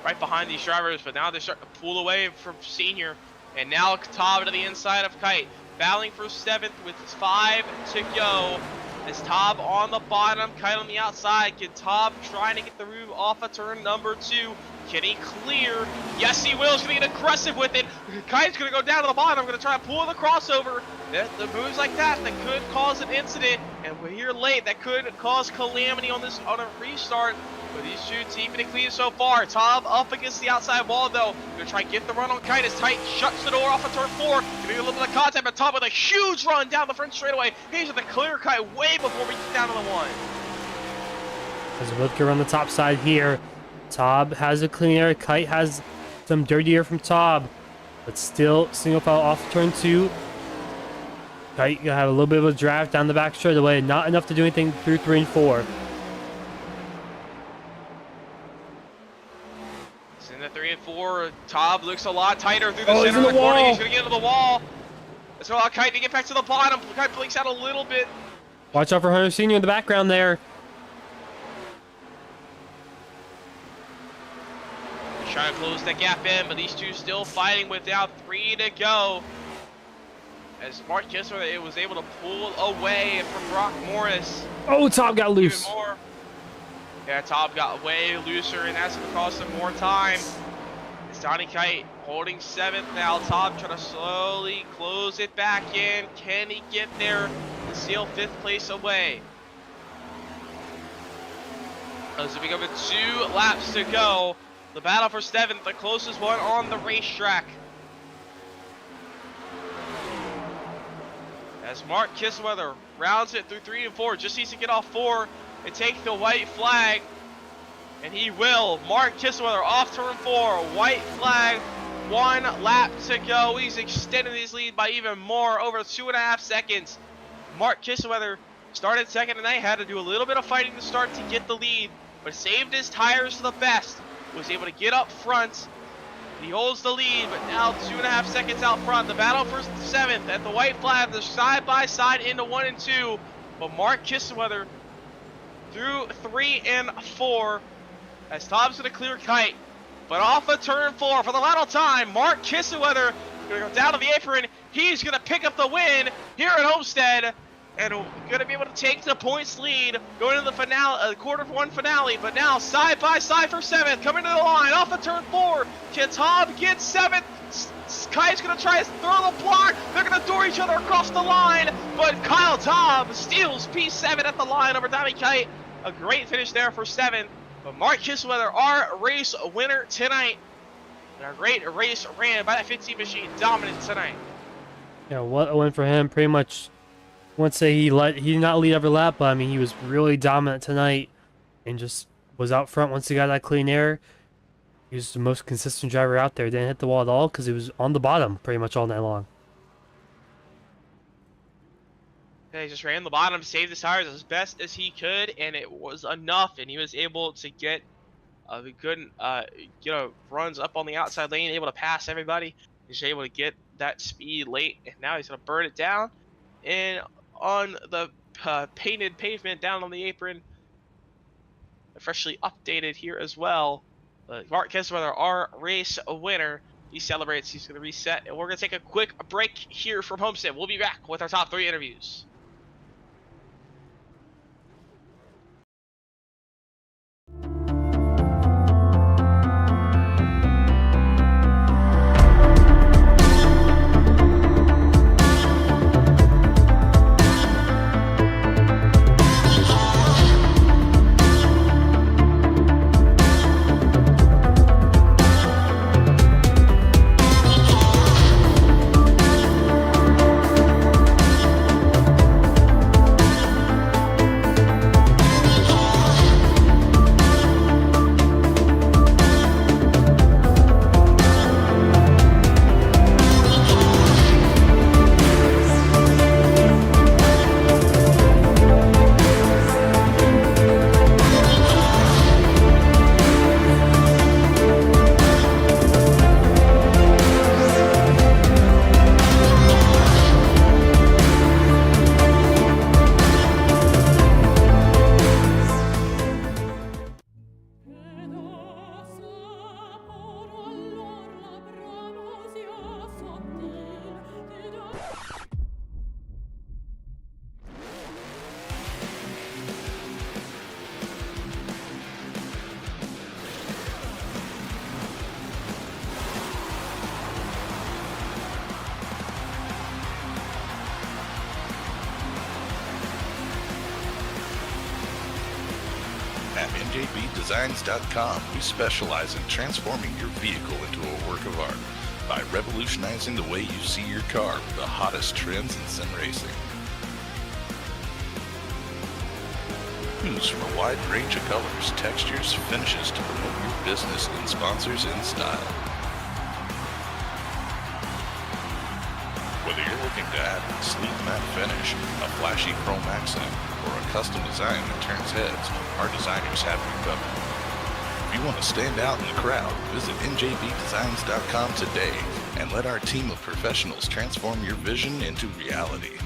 right behind these drivers, but now they're starting to pull away from Senior. And now Taub to the inside of Kite, battling for 7th with 5 to go. As Taub on the bottom, Kite on the outside. Can Taub trying to get the move off of turn number 2? Can he clear? Yes, he will. He's going to get aggressive with it. Kite's going to go down to the bottom. Going to try to pull the crossover. The moves like that could cause an incident. And we're here late. That could cause calamity on a restart. But these two keeping it clean so far. Taub up against the outside wall, though. Going to try and get the run on Kite as Tight shuts the door off of turn 4. Giving a little bit of contact, but Taub with a huge run down the front straightaway. He's at the clear Kite way before we get down to the 1. As we both get around the top side here, Taub has a clean air. Kite has some dirty air from Taub, but still single file off turn 2. Kite gonna have a little bit of a draft down the back straightaway, not enough to do anything through 3 and 4. It's in the 3 and 4. Taub looks a lot tighter through the center he's in of the the corner. wall. He's gonna get into the wall. It's gonna allow Kite to get back to the bottom. Kite blinks out a little bit. Watch out for Hunter Sr. in the background there. Trying to close that gap in, but these two still fighting with now 3 to go. As Mark Kissler was able to pull away from Brock Morris. Oh, Taub got loose. Even more. Yeah, Taub got way looser, and that's going to cost him more time. It's Donnie Kite holding 7th now. Taub trying to slowly close it back in. Can he get there and seal 5th place away? As we go with 2 laps to go. The battle for 7th, the closest one on the racetrack. As Mark Kissweather rounds it through 3 and 4, just needs to get off 4 and take the white flag. And he will. Mark Kissweather off turn 4, white flag, 1 lap to go. He's extended his lead by even more, over 2.5 seconds. Mark Kissweather started 2nd tonight, had to do a little bit of fighting to start to get the lead, but saved his tires to the best. Was able to get up front. He holds the lead, but now 2.5 seconds out front. The battle for 7th at the white flag. They're side by side into 1 and 2. But Mark Kissweather through 3 and 4 as Taub's going to clear Kite. But off of turn 4 for the final time, Mark Kissweather going to go down to the apron. He's going to pick up the win here at Homestead. And going to be able to take the points lead going into the finale, quarter-1 finale. But now side by side for 7th, coming to the line off of turn 4. Can Taub get 7th? Kite's going to try to throw the block. They're going to door each other across the line. But Kyle Taub steals P7 at the line over Tommy Kite. A great finish there for 7th. But Mark Kissweather, our race winner tonight. And a great race ran by that 15 machine, dominant tonight. Yeah, what a win for him. Pretty much. I wouldn't say he did not lead every lap, but I mean he was really dominant tonight and just was out front once he got that clean air. He was the most consistent driver out there. Didn't hit the wall at all because he was on the bottom pretty much all night long. Yeah, he just ran the bottom, saved his tires as best as he could, and it was enough. And he was able to get good, runs up on the outside lane, able to pass everybody. He's able to get that speed late, and now he's going to burn it down. And on the painted pavement down on the apron, freshly updated here as well. Mark Kissweather, our race winner, he celebrates. He's going to reset, and we're going to take a quick break here from Homestead. We'll be back with our top 3 interviews. NJBDesigns.com, we specialize in transforming your vehicle into a work of art by revolutionizing the way you see your car with the hottest trends in sim racing. Choose from a wide range of colors, textures, finishes to promote your business and sponsors in style. Whether you're looking to add a sleek matte finish, a flashy chrome accent, or a custom design that turns heads, our designers have you covered. If you want to stand out in the crowd, visit njbdesigns.com today and let our team of professionals transform your vision into reality.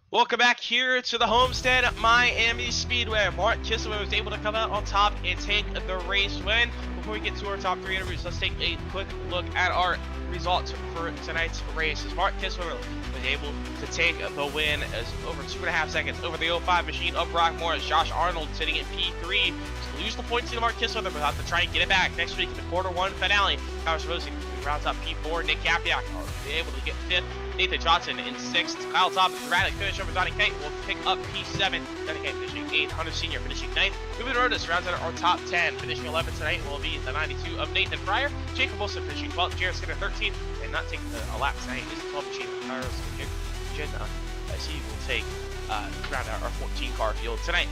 Welcome back here to the Homestead Miami Speedway. Mark Kissler was able to come out on top and take the race win. Before we get to our top 3 interviews, let's take a quick look at our results for tonight's race. As Mark Kissler was able to take the win as over 2.5 seconds over the 05 machine of Brock Morris. Josh Arnold sitting at P3. So lose the points to Mark Kissler, but we'll have to try and get it back next week in the quarter 1 finale. Kyle Savosi rounds up P4. Nick Kapiak able to get 5th. Nathan Johnson in 6th. Kyle Thomas, dramatic finish over Donnie Kate, will pick up P7. Donnie Kate finishing 8th. Hunter Sr. finishing 9th. Ruben Rodas rounds out our top 10. Finishing 11th tonight will be the 92 of Nathan Pryor. Jacob Wilson finishing 12th. Jared Skinner 13th. And not taking a lap tonight is the 12 machine of Kairos Jenna, as he will take round out our 14 car field tonight.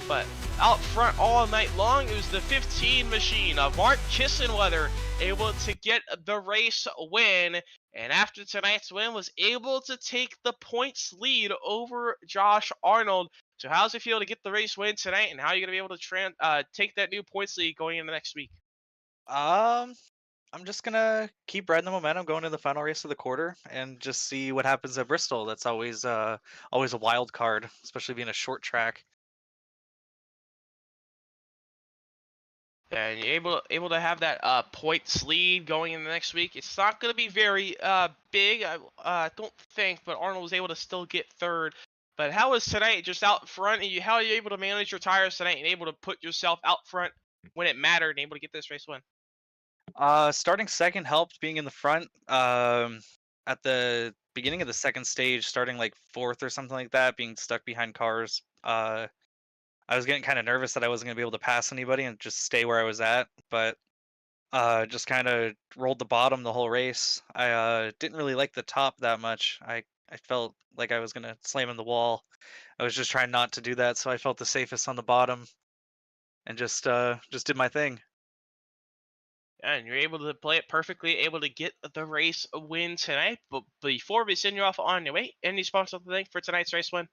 But out front all night long, it was the 15 machine of Mark Kissenweather able to get the race win, and after tonight's win was able to take the points lead over Josh Arnold. So how's it feel to get the race win tonight, and how are you going to be able to take that new points lead going into next week? I'm just gonna keep riding the momentum going to the final race of the quarter and just see what happens at Bristol. That's always a wild card, especially being a short track. And you're able to have that points lead going in the next week. It's not going to be very big, I don't think, but Arnold was able to still get 3rd. But how was tonight just out front? How are you able to manage your tires tonight and able to put yourself out front when it mattered and able to get this race win? Starting second helped being in the front. At the beginning of the second stage, starting like 4th or something like that, being stuck behind cars. I was getting kind of nervous that I wasn't going to be able to pass anybody and just stay where I was at, but just kind of rolled the bottom the whole race. I didn't really like the top that much. I felt like I was going to slam in the wall. I was just trying not to do that, so I felt the safest on the bottom and just did my thing. And you're able to play it perfectly, able to get the race win tonight. But before we send you off on your way, any sponsors to thank for tonight's race win?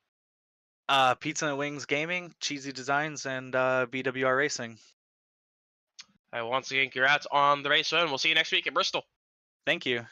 Pizza and Wings Gaming, Cheesy Designs, and BWR Racing. Once again, congrats on the race win. We'll see you next week in Bristol. Thank you.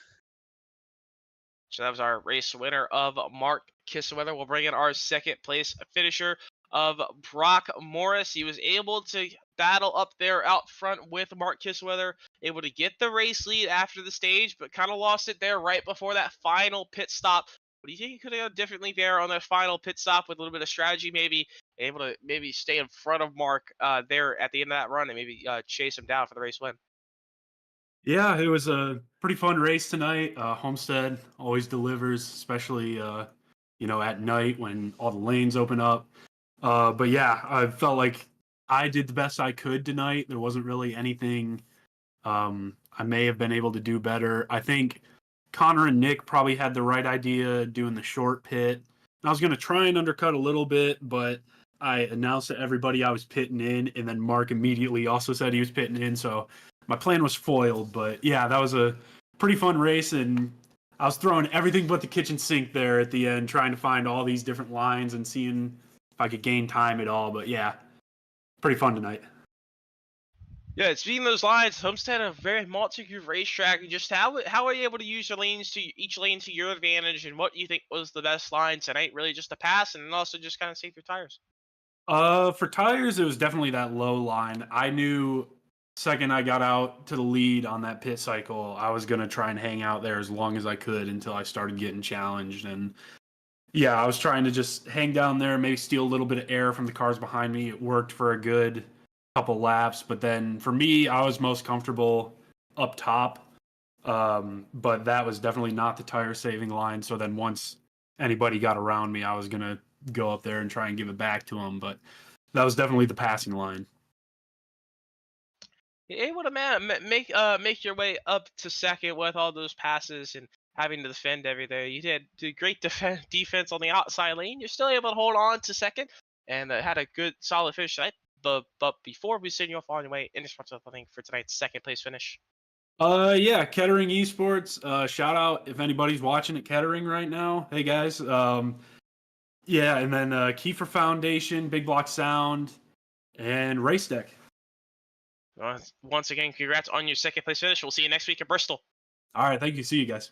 So that was our race winner of Mark Kissenweather. We'll bring in our 2nd place finisher of Brock Morris. He was able to battle up there out front with Mark Kissenweather, able to get the race lead after the stage, but kind of lost it there right before that final pit stop. What do you think he could have done differently there on that final pit stop with a little bit of strategy, maybe able to maybe stay in front of Mark there at the end of that run and maybe chase him down for the race win? Yeah, it was a pretty fun race tonight. Homestead always delivers, especially at night when all the lanes open up. But yeah, I felt like I did the best I could tonight. There wasn't really anything I may have been able to do better. I think Connor and Nick probably had the right idea doing the short pit. I was going to try and undercut a little bit, but I announced to everybody I was pitting in, and then Mark immediately also said he was pitting in, so my plan was foiled. But yeah, that was a pretty fun race, and I was throwing everything but the kitchen sink there at the end, trying to find all these different lines and seeing if I could gain time at all. But yeah, pretty fun tonight. Yeah, speaking of those lines, Homestead a very multi-groove racetrack. Just how are you able to use your lanes to each lane to your advantage, and what do you think was the best line tonight? Really, just to pass, and then also just kind of save your tires. For tires, it was definitely that low line. I knew second I got out to the lead on that pit cycle, I was gonna try and hang out there as long as I could until I started getting challenged. And yeah, I was trying to just hang down there, maybe steal a little bit of air from the cars behind me. It worked for a good couple laps, but then for me, I was most comfortable up top. But that was definitely not the tire saving line. So then once anybody got around me, I was gonna go up there and try and give it back to them. But that was definitely the passing line. You're able to make your way up to second with all those passes and having to defend everything. You did great defense on the outside lane. You're still able to hold on to second and had a good solid finish tonight. But before we send you off on your way, any response I think for tonight's second place finish. Yeah, Kettering Esports. Shout out if anybody's watching at Kettering right now. Hey guys. Yeah, and then Kiefer Foundation, Big Block Sound, and Race Deck. Once again, congrats on your second place finish. We'll see you next week at Bristol. All right, thank you. See you guys.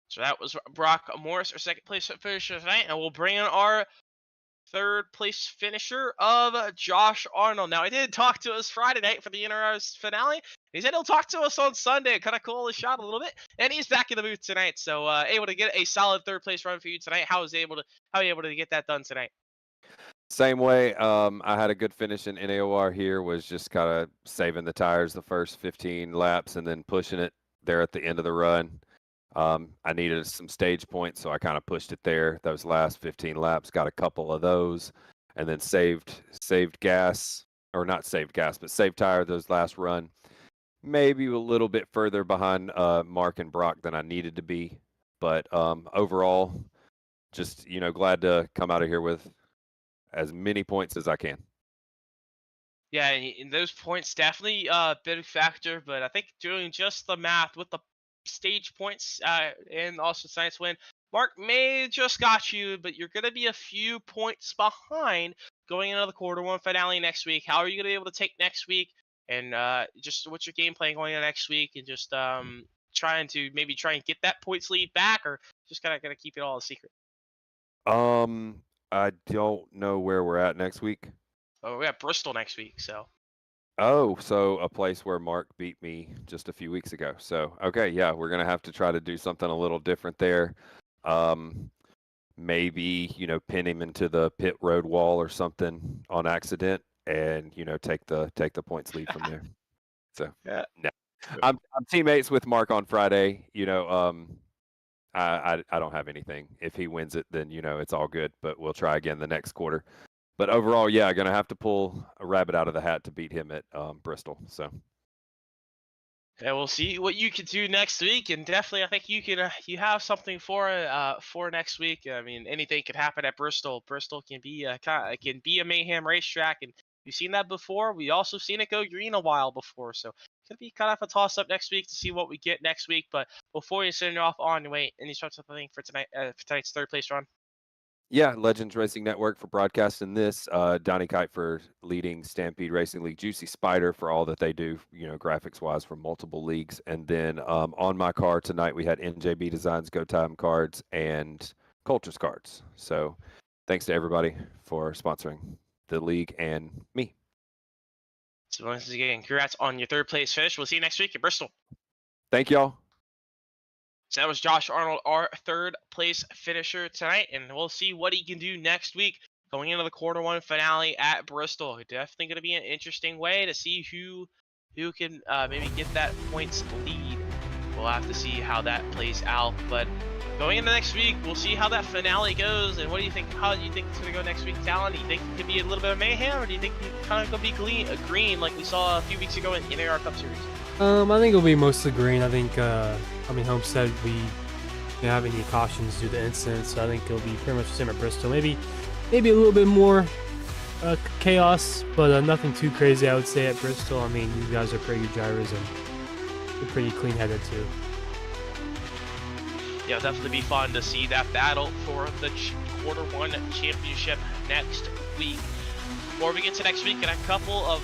So that was Brock Morris, our second place finisher tonight, and we'll bring in our third place finisher of Josh Arnold. Now, he did talk to us Friday night for the Inter-House finale. He said he'll talk to us on Sunday, kind of cool his shot a little bit, and he's back in the booth tonight. So able to get a solid third place run for you tonight. How are you able to get that done tonight? Same way. I had a good finish in NAOR here. Was just kind of saving the tires the first 15 laps and then pushing it there at the end of the run. I needed some stage points, so I kind of pushed it there. Those last 15 laps, got a couple of those, and then saved gas, or not saved gas, but saved tire those last run. Maybe a little bit further behind Mark and Brock than I needed to be, but overall, just glad to come out of here with as many points as I can. Yeah, and those points definitely a big factor, but I think doing just the math with the stage points and also tonight's win, Mark may just got you, but you're going to be a few points behind going into the quarter one finale next week. How are you going to be able to take next week, and just what's your game plan going into next week, and just trying to try and get that points lead back, or just kind of going to keep it all a secret? I don't know where we're at next week. Oh, we have Bristol next week, so. Oh, so a place where Mark beat me just a few weeks ago. So, okay, yeah, we're going to have to try to do something a little different there. Maybe, pin him into the pit road wall or something on accident and, take the points lead from there. So, yeah. No. I'm teammates with Mark on Friday. I don't have anything. If he wins it, then, it's all good, but we'll try again the next quarter. But overall, yeah, going to have to pull a rabbit out of the hat to beat him at Bristol. So, yeah, we'll see what you can do next week, and definitely, I think you have something for next week. I mean, anything could happen at Bristol. Bristol can be a mayhem racetrack, and we've seen that before. We also seen it go green a while before, so it could be kind of a toss up next week to see what we get next week. But before you send it off on your way, any sorts of thing for tonight's third place run? Yeah, Legends Racing Network for broadcasting this. Donnie Kite for leading Stampede Racing League. JuicySpydr for all that they do, graphics-wise for multiple leagues. And then on my car tonight, we had NJB Designs, Go Time cards, and Cultures cards. So thanks to everybody for sponsoring the league and me. So once again, congrats on your third place finish. We'll see you next week at Bristol. Thank y'all. So that was Josh Arnold, our third place finisher tonight, and we'll see what he can do next week going into the quarter one finale at Bristol. Definitely going to be an interesting way to see who can maybe get that points lead. We'll have to see how that plays out. But going into next week, we'll see how that finale goes. And what do you think? How do you think it's going to go next week, Talon? Do you think it could be a little bit of mayhem, or do you think it's kind of going to be green like we saw a few weeks ago in NAR Cup Series? I think it'll be mostly green. I think, Homestead, we didn't have any cautions due to the incident, so I think it'll be pretty much the same at Bristol. Maybe a little bit more chaos, but nothing too crazy, I would say, at Bristol. I mean, you guys are pretty good drivers, and you're pretty clean-headed, too. Yeah, it'll definitely be fun to see that battle for the quarter one championship next week. Before we get to next week, and a couple of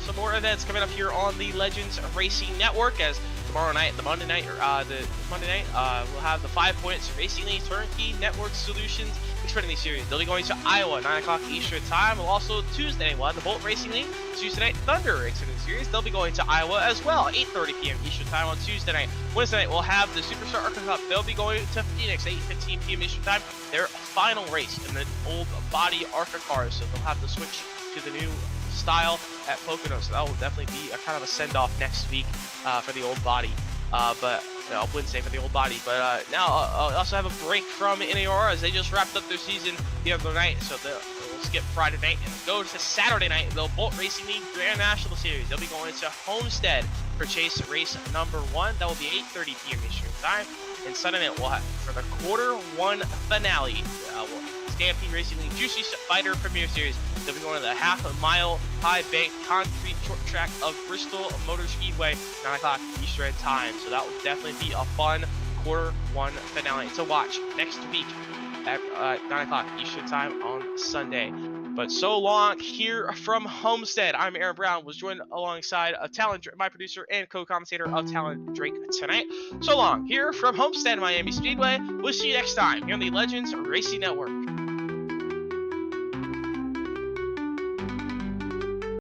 some more events coming up here on the Legends Racing Network, as tomorrow night, the Monday night, we'll have the 5 Points Racing League Turnkey Network Solutions Xfinity Series. They'll be going to Iowa, 9 o'clock Eastern Time. We'll also Tuesday, we'll have the Bolt Racing League Tuesday Night Thunder Xfinity Series. They'll be going to Iowa as well, 8:30 p.m. Eastern Time on Tuesday night. Wednesday night, we'll have the Superstar ARCA Cup. They'll be going to Phoenix, 8:15 p.m. Eastern Time. Their final race in the old body ARCA cars, so they'll have to switch to the new style at Pocono, so that will definitely be a kind of a send-off next week for the old body. But Wednesday for the old body. But now I'll also have a break from NAR as they just wrapped up their season the other night. So they'll skip Friday night and go to Saturday night. They'll Bolt Racing League Grand National Series. They'll be going to Homestead for chase race number 1. That will be 8:30 p.m. Eastern time. And Sunday night we'll have for the quarter 1 finale. Stampede Racing League JuicySpydr Premier Series. They'll be going to the half-mile high bank concrete short track of Bristol Motor Speedway, 9 o'clock Eastern time. So that will definitely be a fun quarter 1 finale to watch next week at 9 o'clock Eastern time on Sunday. But so long here from Homestead. I'm Aaron Brown, was joined alongside Talon, my producer and co-commentator of Talon Drake tonight. So long here from Homestead Miami Speedway. We'll see you next time here on the Legends Racing Network.